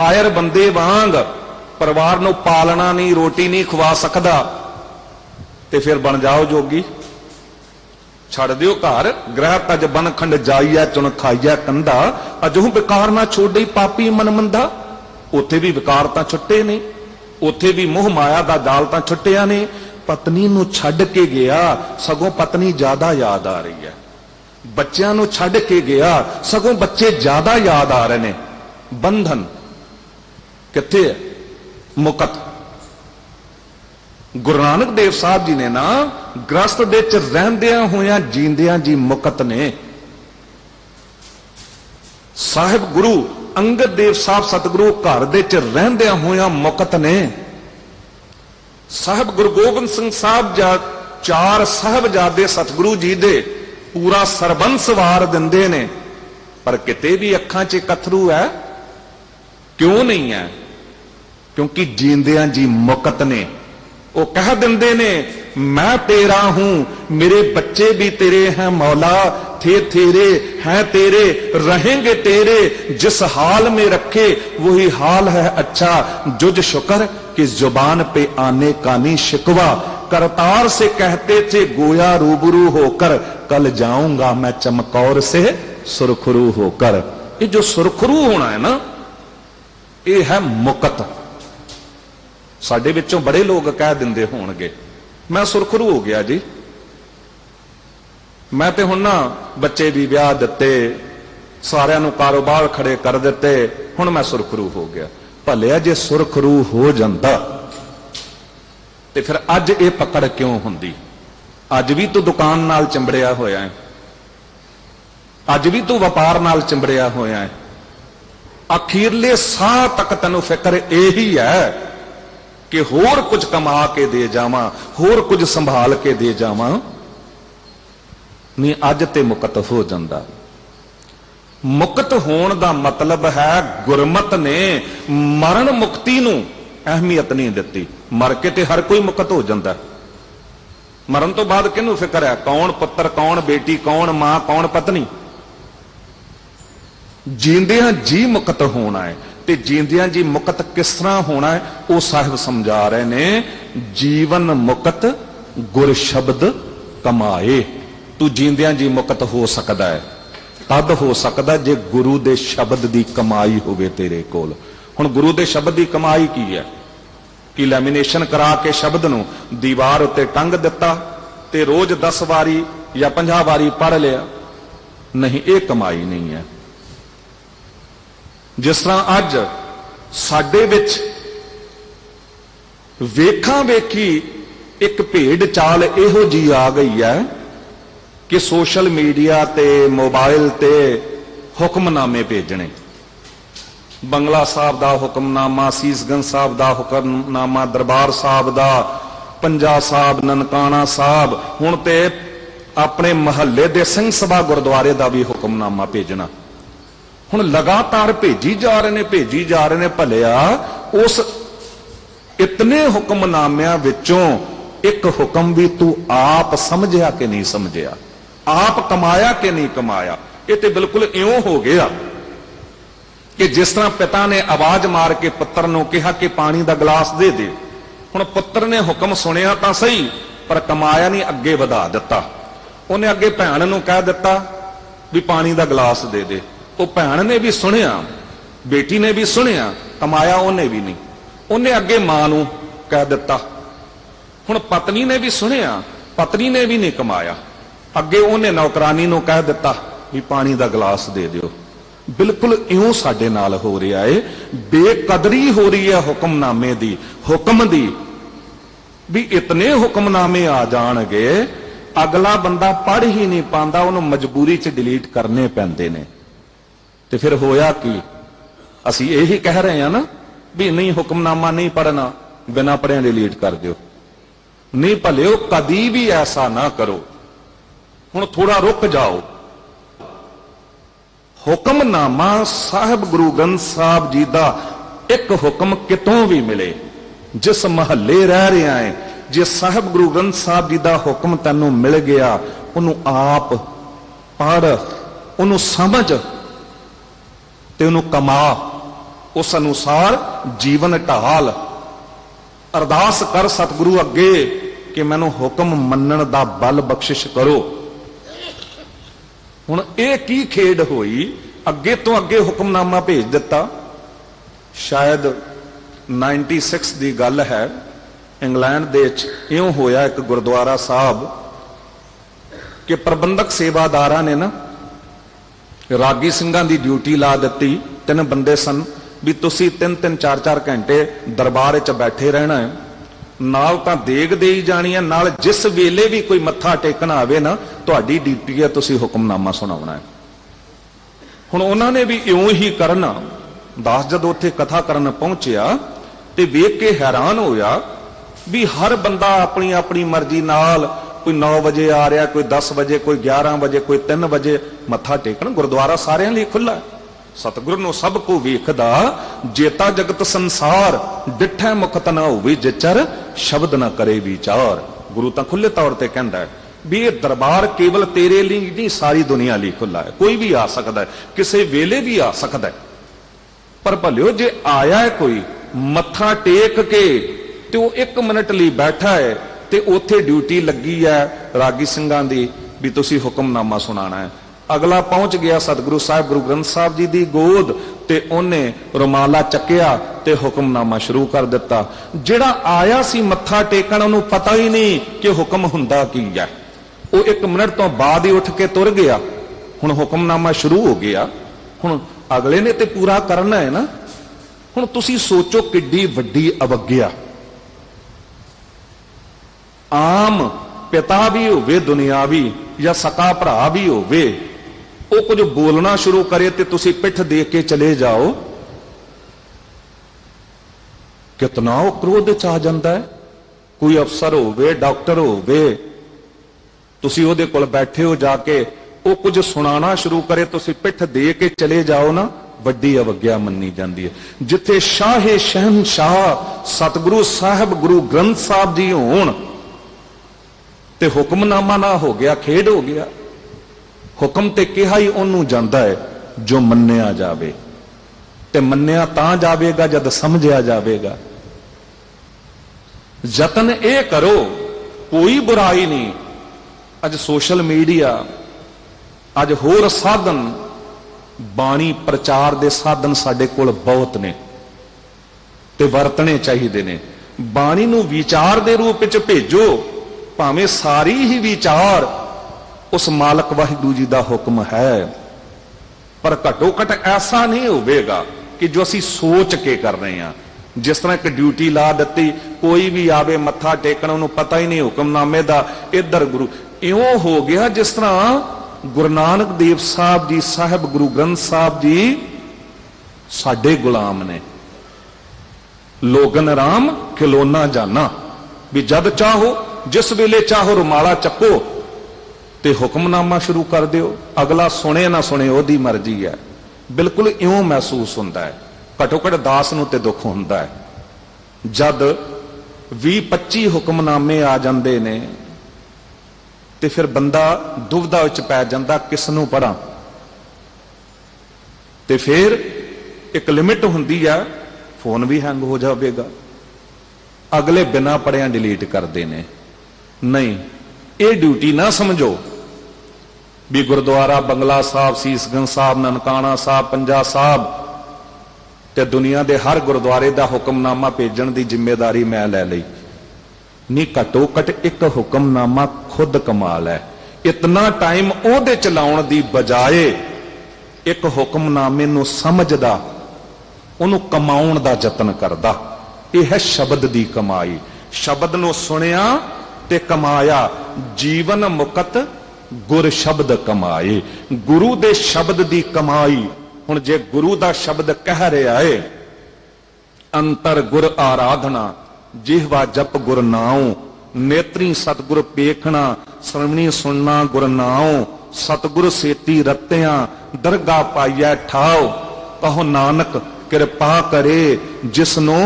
कायर बंदे वांग परिवार नूं पालना नहीं, रोटी नहीं खवा सकदा, ते फिर बन जाओ जोगी। छड़ दिओ घर, ग्रह तज बन खंड जाइया, चुन खाइया कंधा, अजों विकार ना छोड़े पापी मन मंदा। उत्थे भी विकार तां छुट्टे ने, उत्थे भी मोह माया दा जाल तां छुट्टिया ने। पत्नी नूं छड्ड के गया, सगों पत्नी ज्यादा याद आ रही है। बच्चों नूं छड्ड के गया, सगों बच्चे ज्यादा याद आ रहे ने। बंधन कित्थे है? मुकत। गुरु नानक देव साहब जी ने ना ग्रस्त दे च रहंदियां होया जींदियां जी मुकत ने। साहिब गुरु अंगद देव साहब सतगुरु घर दे च रहंदियां होया मुकत ने। साहिब गुरु गोबिंद सिंह साहब जा चार साहबजादे सतगुरु जी दे पूरा सरबंस वार दिंदे ने, पर किते भी अखां च कथरू है? क्यों नहीं है? क्योंकि जींदियां जी मुकत ने। वो कह दिंदे ने, मैं तेरा हूं, मेरे बच्चे भी तेरे हैं मौला, थे तेरे हैं तेरे, रहेंगे तेरे, जिस हाल में रखे वही हाल है अच्छा। जुज शुक्र कि जुबान पे आने का नहीं शिकवा, करतार से कहते थे गोया रूबरू होकर, कल जाऊंगा मैं चमकौर से सुरखरू होकर। ये जो सुरखरू होना है ना, ये है मुकत। साडे विचों बड़े लोग कह दिंदे होणगे, मैं सुरखरू हो गया जी, मैं ते हुण ना बच्चे भी ब्याह दिते, सारिਆਂ ਨੂੰ कारोबार खड़े कर दिते, हुण मैं सुरखरू हो गया। भलिया जे सुरखरू हो जांदा ते फिर अज ये पकड़ क्यों हुंदी? अज भी तू दुकान नाल चिंबड़िया होया है, अज भी तू व्यापार नाल चिंबड़िया होया है, अखीरले साह तक तैनूं फिक्र यही है कि होर कुछ कमा के दे जावां, होर कुछ संभाल के दे जावां। नहीं, अज ते मुकत हो जांदा। मुकत होण दा मतलब है गुरमत ने मरण मुक्ति नूं अहमियत नहीं दिती। मर के ते हर कोई मुकत हो जांदा, मरण तो बाद किहनूं फिक्र है? कौन पुत्र, कौन बेटी, कौन मां, कौन पत्नी? जींदियां जी मुकत होना है। ते जींदियां जी मुकत किस तरह होना है, वो साहिब समझा रहे ने। जीवन मुकत गुर शब्द कमाए। तू जींदियां जी मुकत हो सकदा है, तद हो सकदा जे गुरु दे शब्द दी कमाई होवे तेरे कोल। हुण गुरु दे शब्द दी कमाई की है? कि लैमीनेशन करा के शब्द नूं दीवार उत्ते टंग दिता ते रोज 10 वारी या 50 वारी पढ़ लिया? नहीं, ये कमाई नहीं है। जिस तरह अज साडे विच वेखां वेखी एक भेड़ चाल इहो जी आ गई है कि सोशल मीडिया ते मोबाइल ते हुक्मनामे भेजने। बंगला साहब दा हुक्मनामा, सीसगंज साहब दा हुक्मनामा, दरबार साहब दा, पंजा साहब, ननकाना साहब, हुण ते अपने महल्ले दे सिंह सभा गुरुद्वारे दा भी हुक्मनामा भेजना। हुण लगातार भेजी जा रहे ने, भेजी जा रहे ने। भलिया उस इतने हुक्मनामियां विचों एक हुक्म भी तू आप समझिया कि नहीं समझिया? आप कमाया कि नहीं कमाया? ये तो बिल्कुल इउं हो गया कि जिस तरह पिता ने आवाज मार के पुत्र नूं कहा कि पानी का गिलास दे दे। हुण पुत्र ने हुक्म सुनिया तां सही, पर कमाया नहीं, अगे वधा दिता। उन्हें अगे भैण नूं कह दिता भी पानी का गिलास दे दे। वो भैण ने भी सुनिया, बेटी ने भी सुनिया, कमाया उन्हें भी नहीं। उन्हें अगे मां नूं कह दिता। हुण पत्नी ने भी सुनिया, पत्नी ने भी नहीं कमाया, अगे उन्हें नौकरानी नूं कह दिता भी पानी का गिलास दे दिओ। बिल्कुल इउं साडे नाल हो रहा है। बेकदरी हो रही है हुक्मनामे दी, हुक्म दी। भी इतने हुक्मनामे आ जाणगे, अगला बंदा पढ़ ही नहीं पांदा, उन्होंने मजबूरी च डिलीट करने पैंदे ने। ते फिर होया कि असी यही कह रहे हैं ना भी नहीं, हुक्मनामा नहीं पढ़ना, बिना पढ़िया डिलीट कर दो। नहीं भलिओ, कदी भी ऐसा ना करो। हुण थोड़ा रुक जाओ। हुक्मनामा साहिब गुरु ग्रंथ साहब जी का एक हुक्म कितों भी मिले, जिस महल्ले रह रहा है, जे साहिब गुरु ग्रंथ साहब जी का हुक्म तैनूं मिल गया, उन्होंने आप पढ़, उन्होंने समझ ते उन्होंने कमा। उस अनुसार जीवन ढाल। अरदास कर सतगुरु अगे कि मैनू हुक्म मन्नण दा बल बख्शिश करो। हुण ये की खेड होई, अगे तो अगे हुक्मनामा भेज दिता। शायद 96 की गल है, इंग्लैंड दे इउं होया एक गुरुद्वारा साहब कि प्रबंधक सेवादारा ने ना रागी ਸਿੰਘਾਂ ਦੀ ड्यूटी ला दी। 3 बंदे सन भी तुसी 3-3 4-4 घंटे दरबार च बैठे रहना है, नाल तां देग दे ही जानी है, नाल जिस वेले भी कोई मत्था टेकना आवे ना तुहाडी ड्यूटी है, तुसी हुक्मनामा सुनाउणा है। हुण उन्हां ने भी इउं ही करना। दास जद उत्थे कथा करन पहुंचिया ते वेख के हैरान होया भी हर बंदा अपनी अपनी मर्जी नाल, कोई 9 बजे आ रहा, कोई 10 बजे, कोई 11 बजे, कोई 3 बजे मत्था टेकन। गुरुद्वारा सारिਆਂ ਲਈ खुला है। सतगुरु ਨੂੰ ਸਭ ਕੋ ਵੇਖਦਾ, जेता जगत संसार डिठै मुखत ना होवे जिचर शब्द ना करे विचार। गुरु ਤਾਂ खुले तौर ਤੇ ਕਹਿੰਦਾ है भी ये दरबार केवल तेरे लिए नहीं, सारी दुनिया लिए खुला है। कोई भी आ सकता है, किसी वेले भी आ सकता है। पर भलियो जे आया है कोई मत्था टेक के ते वो 1 मिनट लिए बैठा है ते उत्थे ड्यूटी लगी है रागी ਸਿੰਘਾਂ ਦੀ भी तुसी हुक्मनामा सुनाना है। अगला पहुंच गया सतगुरु साहब गुरु ग्रंथ साहब जी की गोद ते उन्हें रुमाला चक्या ते हुक्मनामा शुरू कर दिता। जिहड़ा आया सी मत्था टेकण उन्होंने पता ही नहीं कि हुक्म हुंदा की है। वो 1 मिनट तो बाद ही उठ के तुर गया। हुण हुक्मनामा शुरू हो गया। हुण अगले ने ते पूरा करना है ना। हुण तुसी सोचो किड्डी वड्डी अवग्या। आम पिता भी होवे दुनियावी या सका भरा भी होवे, वो कुछ बोलना शुरू करे तो तुसी पिठ दे के चले जाओ, कितना वो क्रोध च आ जाता है। कोई अफसर होवे, डॉक्टर होवे, तुसी ओदे कोल बैठे हो जाके वो कुछ सुनाना शुरू करे, तुसी पिठ दे के चले जाओ ना, वड्डी अवग्या मन्नी जाती है। जिथे शाहे शहनशाह सतगुरु साहब गुरु ग्रंथ साहब जी होण ते हुक्मनामा ना हो गया, खेड हो गया। हुक्म ते कहा ही ओनू जांदा है जो मन्निया जावे, ते मन्निया तां जावेगा जद समझिया जावेगा। जतन ए करो, कोई बुराई नहीं। अज सोशल मीडिया, अज होर साधन, बाणी प्रचार दे साधन साडे कोल बहुत ने ते वरतने चाहिए ने। बाणी नू विचार दे रूप विच भेजो, भावें सारी ही विचार उस मालक वाहिगुरू जी का हुक्म है, पर घटो घट ऐसा नहीं होगा कि जो असी सोच के कर रहे हैं। जिस तरह एक ड्यूटी ला दी, कोई भी आवे मत्था टेकण उन्होंने पता ही नहीं हुक्मनामे का, इधर गुरु इउं हो गया जिस तरह गुरु नानक देव साहब जी साहब गुरु ग्रंथ साहब जी साडे गुलाम ने। लोगन राम खिलौना जाना, भी जद चाहो जिस वेले चाहो रुमाला चको ते हुक्मनामा शुरू कर दियो। अगला सुने ना सुने ओदी मर्जी है। बिल्कुल इउं महसूस होंदा है। घटो घट दास नूं ते दुख होंदा है जद 20-25 हुक्मनामे आ जांदे ने ते फिर बंदा दुविधा विच पै जांदा किस नूं पढ़ां। ते फिर एक लिमिट हुंदी है, फोन भी हैंग हो जाएगा। अगले बिना पढ़िया डिलीट करते हैं। नहीं, ये ड्यूटी ना समझो भी गुरुद्वारा बंगला साहब, सीसगंज साहब, ननकाना साहब, पंजा साहब ते दुनिया के हर गुरुद्वारे का हुक्मनामा भेजण की जिम्मेदारी मैं लै लई। नहीं, घटो घट एक हुक्मनामा खुद कमाल है। इतना टाइम ओहदे च लाउण दी बजाए एक हुक्मनामे नूं समझदा, उहनूं कमाउण दा यतन करदा। यह है शब्द दी कमाई। शब्द नूं सुनिया ते कमाया, जीवन मुकत गुर शब्द कमाए। गुरु दे शब्द दी कमाई। हुण जे गुरु दा शब्द कह रहा है, अंतर गुर आराधना, जिहवा जप गुर नाउ, नेत्री सतगुर पेखना, श्रवणी सुनना गुर नाउ, सतगुर सेती रत्तियां, दरगाह पाइया ठाओ, कहो नानक कृपा करे जिसनो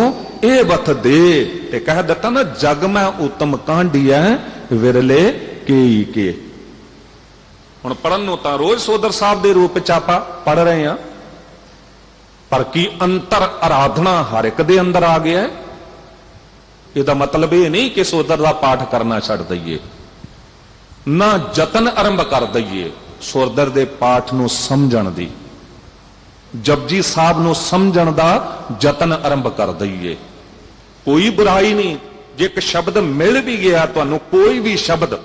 ए वथ दे। ते कह दिता ना, जग में उत्तम कांडिया विरले के। हुण पढ़न नूं तां रोज सोदर साहब दे रूप च आपां पढ़ रहे हैं, पर की अंतर आराधना हर एक दे अंदर आ गया है। ਇਹਦਾ मतलब ये नहीं कि सोदर का पाठ करना छड़ दईए, ना जतन आरंभ कर दईए सोदर के पाठ नूं समझण दी, जपजी साहब नूं समझण दा जतन आरंभ कर दईए। कोई बुराई नहीं जे एक शब्द मिल भी गया तुहानूं, कोई भी शब्द,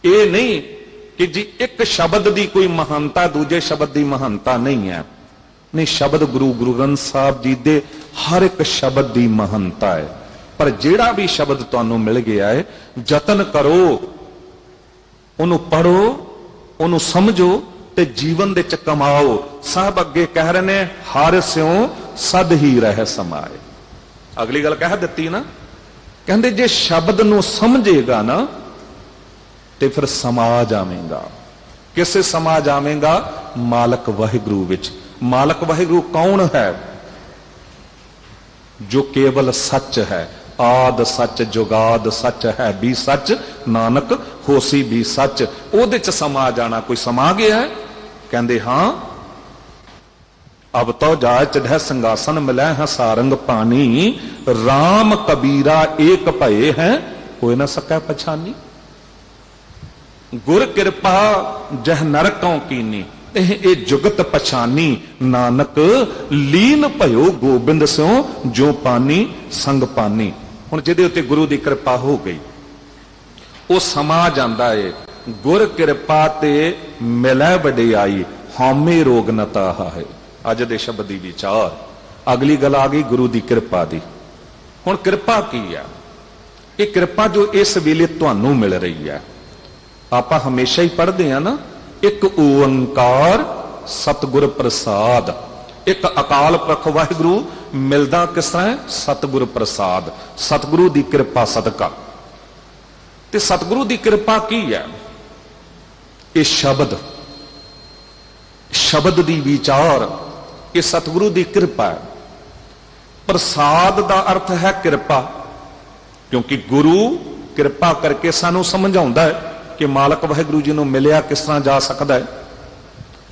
ये नहीं कि जी एक शब्द की कोई महानता दूजे शब्द की महानता नहीं है। नहीं, शब्द गुरु ग्रंथ साहब जी दे हर एक शब्द की महानता है। पर जेड़ा भी शब्द तुहानूं मिल गया है, जतन करो, उन्हों पढ़ो, उन्हों समझो ते जीवन दे च कमाओ। साहब अगे कह रहे ने, हर स्यों सद ही रह समाए। अगली गल कह दी ना, कहते जे शब्द नूं समझेगा ना ते फिर समा जावेगा। किसे समा जावेगा? मालक वाहिगुरू विच। मालक वाहिगुरू कौन है? जो केवल सच है, आद सच जुगाद सच है भी सच, नानक होसी भी सच। ओदे च समा जाना। कोई समा गया है? कहंदे हां, अब तो जाए चढ़े संगासन मिलै है सारंग पानी, राम कबीरा एक भये हैं कोई ना सकै पछानी। गुर कृपा जह नरकों कीनी, ए जुगत पछानी, नानक लीन भयो गोबिंद स्यों जो पानी संग पानी। हुण जिहदे उत्ते गुरु की कृपा हो गई वो समा जांदा है। गुर कृपा ते मिलै वडियाई, हौमे रोग न ताहा है। अज दे शब्द दी विचार। अगली गल आ गई गुरु की कृपा दी। हुण कृपा की है? ये कृपा जो इस वेले तुहानूं मिल रही है, आपां हमेशा ही पढ़दे हैं ना, एक ओंकार सतगुर प्रसाद। एक अकाल पुरख वाहिगुरू मिलदा किस तरह है? सतगुर प्रसाद, सतगुरु की कृपा सदका। ते सतगुरु की कृपा की है? ये शब्द, शब्द की विचार, ये सतगुरु की कृपा है। प्रसाद का अर्थ है कृपा, क्योंकि गुरु कृपा करके सानू समझाउंदा है कि मालक वाहिगुरू जी नूं मिलिया किस तरह जा सकता है,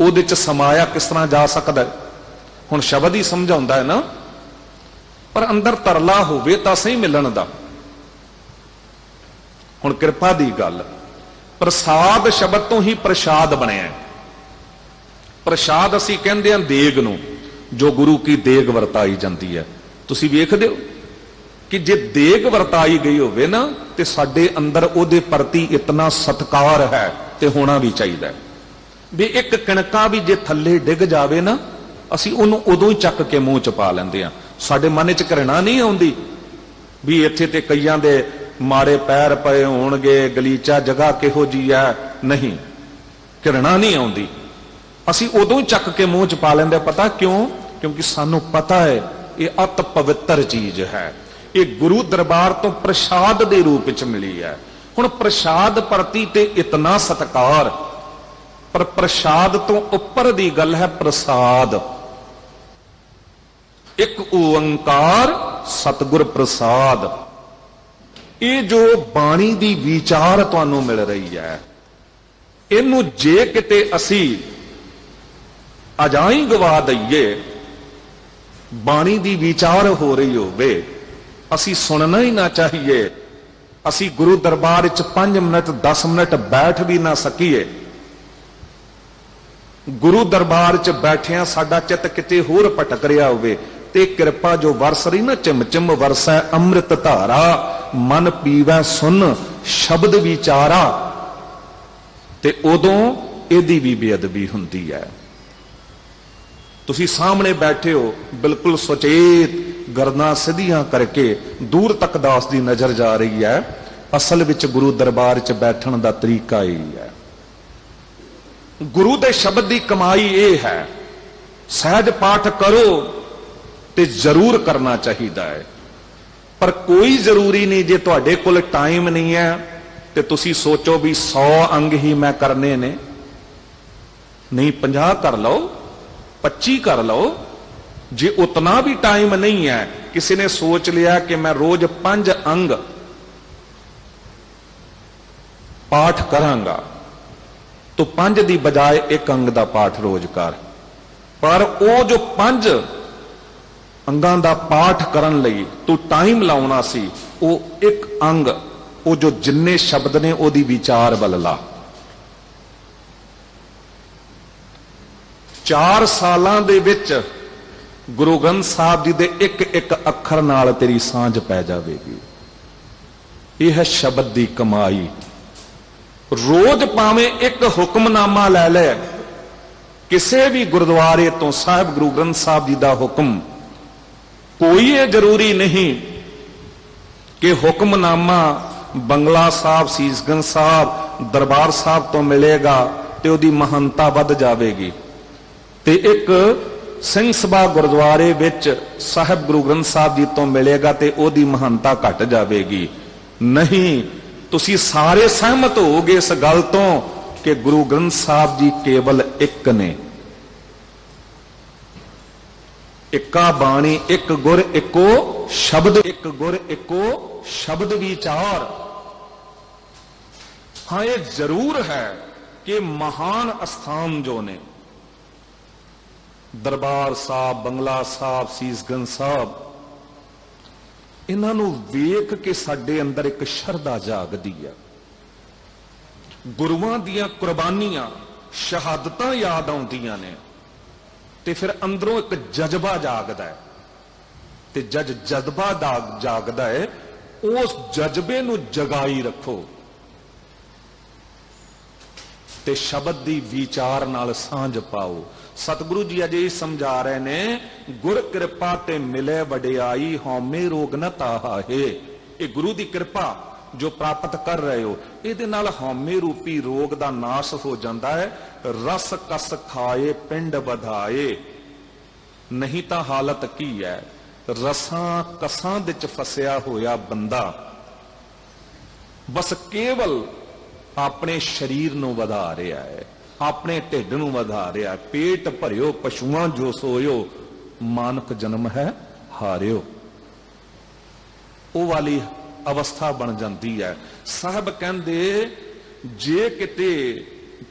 उहदे च समाया किस तरह जा सकता है। हुण शब्द ही समझाउंदा है ना, पर अंदर तरला होवे तां सही मिलण दा। हुण कृपा दी गल, प्रसाद शब्द तो ही प्रसाद बनिया। प्रसाद असीं कहंदे हां देग नूं, जो गुरु की देग वरताई जाती है। तुसीं वेखदे हो कि जे देग वरताई गई होवे ना ते साडे अंदर उहदे प्रति इतना सत्कार है ते होना भी चाहिए। भी एक कणका भी जे थल्ले डिग जावे ना, असीं उहनूं उदों ही चक के मूँह च पा लैंदे हां। साडे मन च घृणा नहीं आउंदी भी इत्थे ते कईयां दे माड़े पैर पए होणगे, गलीचा जगह किहो जी है, नहीं, घृणा नहीं आउंदी। असीं उदों ही चक के मूँह च पा लैंदे। पता क्यों? क्योंकि सानू पता है ये अत पवित्र चीज है, ये गुरु दरबार तो प्रसाद के रूप च मिली है। हुण प्रसाद प्रति ते इतना सत्कार, पर प्रसाद तो उपर दी गल है प्रसाद। एक ओंकार सतगुर प्रसाद। ये जो बाणी दी विचार तुहानू मिल रही है, इनू जे किते असी अजाई गवा दईए, बाणी दी विचार हो रही होवे, असी सुनना ही ना चाहिए। असी गुरु दरबार च 5 मिनट 10 मिनट बैठ भी ना सकीए। गुरु दरबार च बैठिया साडा चित किते होर भटक रहा होवे ते कृपा जो वरस रही ना, चिम चिम वरसै अमृत धारा, मन पीवै सुन शब्द विचारा, ते उदों इहदी भी बेअदबी हुंदी है। तुसी सामने बैठे हो बिल्कुल सुचेत, गर्दनां सीधियां करके, दूर तक दास दी नजर जा रही है। असल विच गुरु दरबार च बैठण दा तरीका यही है। गुरु दे शब्द दी कमाई ये है, सहज पाठ करो ते जरूर करना चाहिए है, पर कोई जरूरी नहीं जे तुहाडे कोल टाइम नहीं है ते तुसी सोचो भी 100 अंग ही मैं करने ने। नहीं, 50 कर लो, 25 कर लो। जे उतना भी टाइम नहीं है, किसी ने सोच लिया कि मैं रोज 5 अंग पाठ करांगा, तो 5 दी बजाय 1 अंग दा पाठ रोज कर। ਪਰ ਉਹ ਜੋ 5 ਅੰਗਾਂ ਦਾ ਪਾਠ ਕਰਨ ਲਈ ਤੂੰ ਟਾਈਮ ਲਾਉਣਾ ਸੀ, ਉਹ ਇੱਕ ਅੰਗ, ਉਹ ਜੋ ਜਿੰਨੇ ਸ਼ਬਦ ਨੇ ਉਹਦੀ ਵਿਚਾਰ ਵੱਲ ਲਾ। 4 ਸਾਲਾਂ ਦੇ ਵਿੱਚ ਗੁਰੂ ਗ੍ਰੰਥ ਸਾਹਿਬ ਜੀ ਦੇ ਇੱਕ ਇੱਕ ਅੱਖਰ ਨਾਲ ਤੇਰੀ ਸਾਂਝ ਪੈ ਜਾਵੇਗੀ। ਇਹ ਹੈ ਸ਼ਬਦ ਦੀ ਕਮਾਈ। ਰੋਜ਼ ਭਾਵੇਂ ਇੱਕ ਹੁਕਮਨਾਮਾ ਲੈ ਲੈ, ਕਿਸੇ ਵੀ ਗੁਰਦੁਆਰੇ ਤੋਂ ਸਾਹਿਬ ਗੁਰੂ ਗ੍ਰੰਥ ਸਾਹਿਬ ਜੀ ਦਾ ਹੁਕਮ, ਕੋਈ ਇਹ ਜ਼ਰੂਰੀ ਨਹੀਂ ਕਿ ਹੁਕਮਨਾਮਾ ਬੰਗਲਾ ਸਾਹਿਬ, ਸੀਸਗੰਜ ਸਾਹਿਬ, ਦਰਬਾਰ ਸਾਹਿਬ ਤੋਂ ਮਿਲੇਗਾ ਤੇ ਉਹਦੀ ਮਹਾਨਤਾ ਵੱਧ ਜਾਵੇਗੀ, ਤੇ ਇੱਕ ਸਿੰਘ ਸਭਾ ਗੁਰਦੁਆਰੇ ਵਿੱਚ ਸਾਹਿਬ ਗੁਰੂ ਗ੍ਰੰਥ ਸਾਹਿਬ ਜੀ ਤੋਂ ਮਿਲੇਗਾ ਤੇ ਉਹਦੀ ਮਹਾਨਤਾ ਘਟ ਜਾਵੇਗੀ। ਨਹੀਂ, ਤੁਸੀਂ ਸਾਰੇ ਸਹਿਮਤ ਹੋਵੋਗੇ ਇਸ ਗੱਲ ਤੋਂ ਕਿ ਗੁਰੂ ਗ੍ਰੰਥ ਸਾਹਿਬ ਜੀ ਕੇਵਲ ਇੱਕ ਨੇ। ਇੱਕਾ ਬਾਣੀ ਇੱਕ ਗੁਰ ਇੱਕੋ ਸ਼ਬਦ, ਇੱਕ ਗੁਰ ਇੱਕੋ ਸ਼ਬਦ ਵਿਚਾਰ। ਹਾਂ, ਇਹ ਜ਼ਰੂਰ ਹੈ ਕਿ ਮਹਾਨ ਅਸਥਾਨ ਜੋ ਨੇ, ਦਰਬਾਰ ਸਾਹਿਬ, ਬੰਗਲਾ ਸਾਹਿਬ, ਸੀਸਗੰਜ ਸਾਹਿਬ, ਇਹਨਾਂ ਨੂੰ ਵੇਖ ਕੇ ਸਾਡੇ ਅੰਦਰ ਇੱਕ ਸ਼ਰਧਾ ਜਾਗਦੀ ਹੈ। ਗੁਰੂਆਂ ਦੀਆਂ ਕੁਰਬਾਨੀਆਂ, ਸ਼ਹਾਦਤਾਂ ਯਾਦ ਆਉਂਦੀਆਂ ਨੇ, ਤੇ ਫਿਰ ਅੰਦਰੋਂ ਇੱਕ ਜਜ਼ਬਾ ਜਾਗਦਾ ਹੈ। ਤੇ ਜਜ਼ਬਾ ਜਾਗਦਾ ਹੈ, ਉਸ ਜਜ਼ਬੇ ਨੂੰ ਜਗਾਈ ਰੱਖੋ ਤੇ ਸ਼ਬਦ ਦੀ ਵਿਚਾਰ ਨਾਲ ਸਾਂਝ ਪਾਓ। ਸਤਿਗੁਰੂ ਜੀ ਅਜੇ ਸਮਝਾ ਰਹੇ ਨੇ, ਗੁਰ ਕਿਰਪਾ ਤੇ ਮਿਲੇ ਵਡਿਆਈ, ਹਉਮੈ ਰੋਗ ਨ ਤਾਹਾਹੇ। ਇਹ ਗੁਰੂ ਦੀ ਕਿਰਪਾ ਜੋ ਪ੍ਰਾਪਤ ਕਰ ਰਹੇ ਹੋ, ਇਹਦੇ ਨਾਲ ਹਉਮੈ ਰੂਪੀ ਰੋਗ ਦਾ ਨਾਸ਼ ਹੋ ਜਾਂਦਾ ਹੈ। ਰਸ ਕਸ ਖਾਏ ਪਿੰਡ ਵਧਾਏ। ਨਹੀਂ ਤਾਂ ਹਾਲਤ ਕੀ ਹੈ, ਰਸਾਂ ਕਸਾਂ ਵਿੱਚ ਫਸਿਆ ਹੋਇਆ ਬੰਦਾ ਬਸ ਕੇਵਲ ਆਪਣੇ ਸਰੀਰ ਨੂੰ ਵਧਾ ਰਿਹਾ ਹੈ, ਆਪਣੇ ਢਿੱਡ ਨੂੰ ਵਧਾ ਰਿਹਾ। ਪੇਟ ਭਰਿਓ ਪਸ਼ੂਆਂ ਜੋ ਸੋਇਓ, ਮਾਨਕ ਜਨਮ ਹੈ ਹਾਰਿਓ। ਉਹ ਵਾਲੀ ਅਵਸਥਾ ਬਣ ਜਾਂਦੀ ਹੈ। ਸਾਹਿਬ ਕਹਿੰਦੇ, ਜੇ ਕਿਤੇ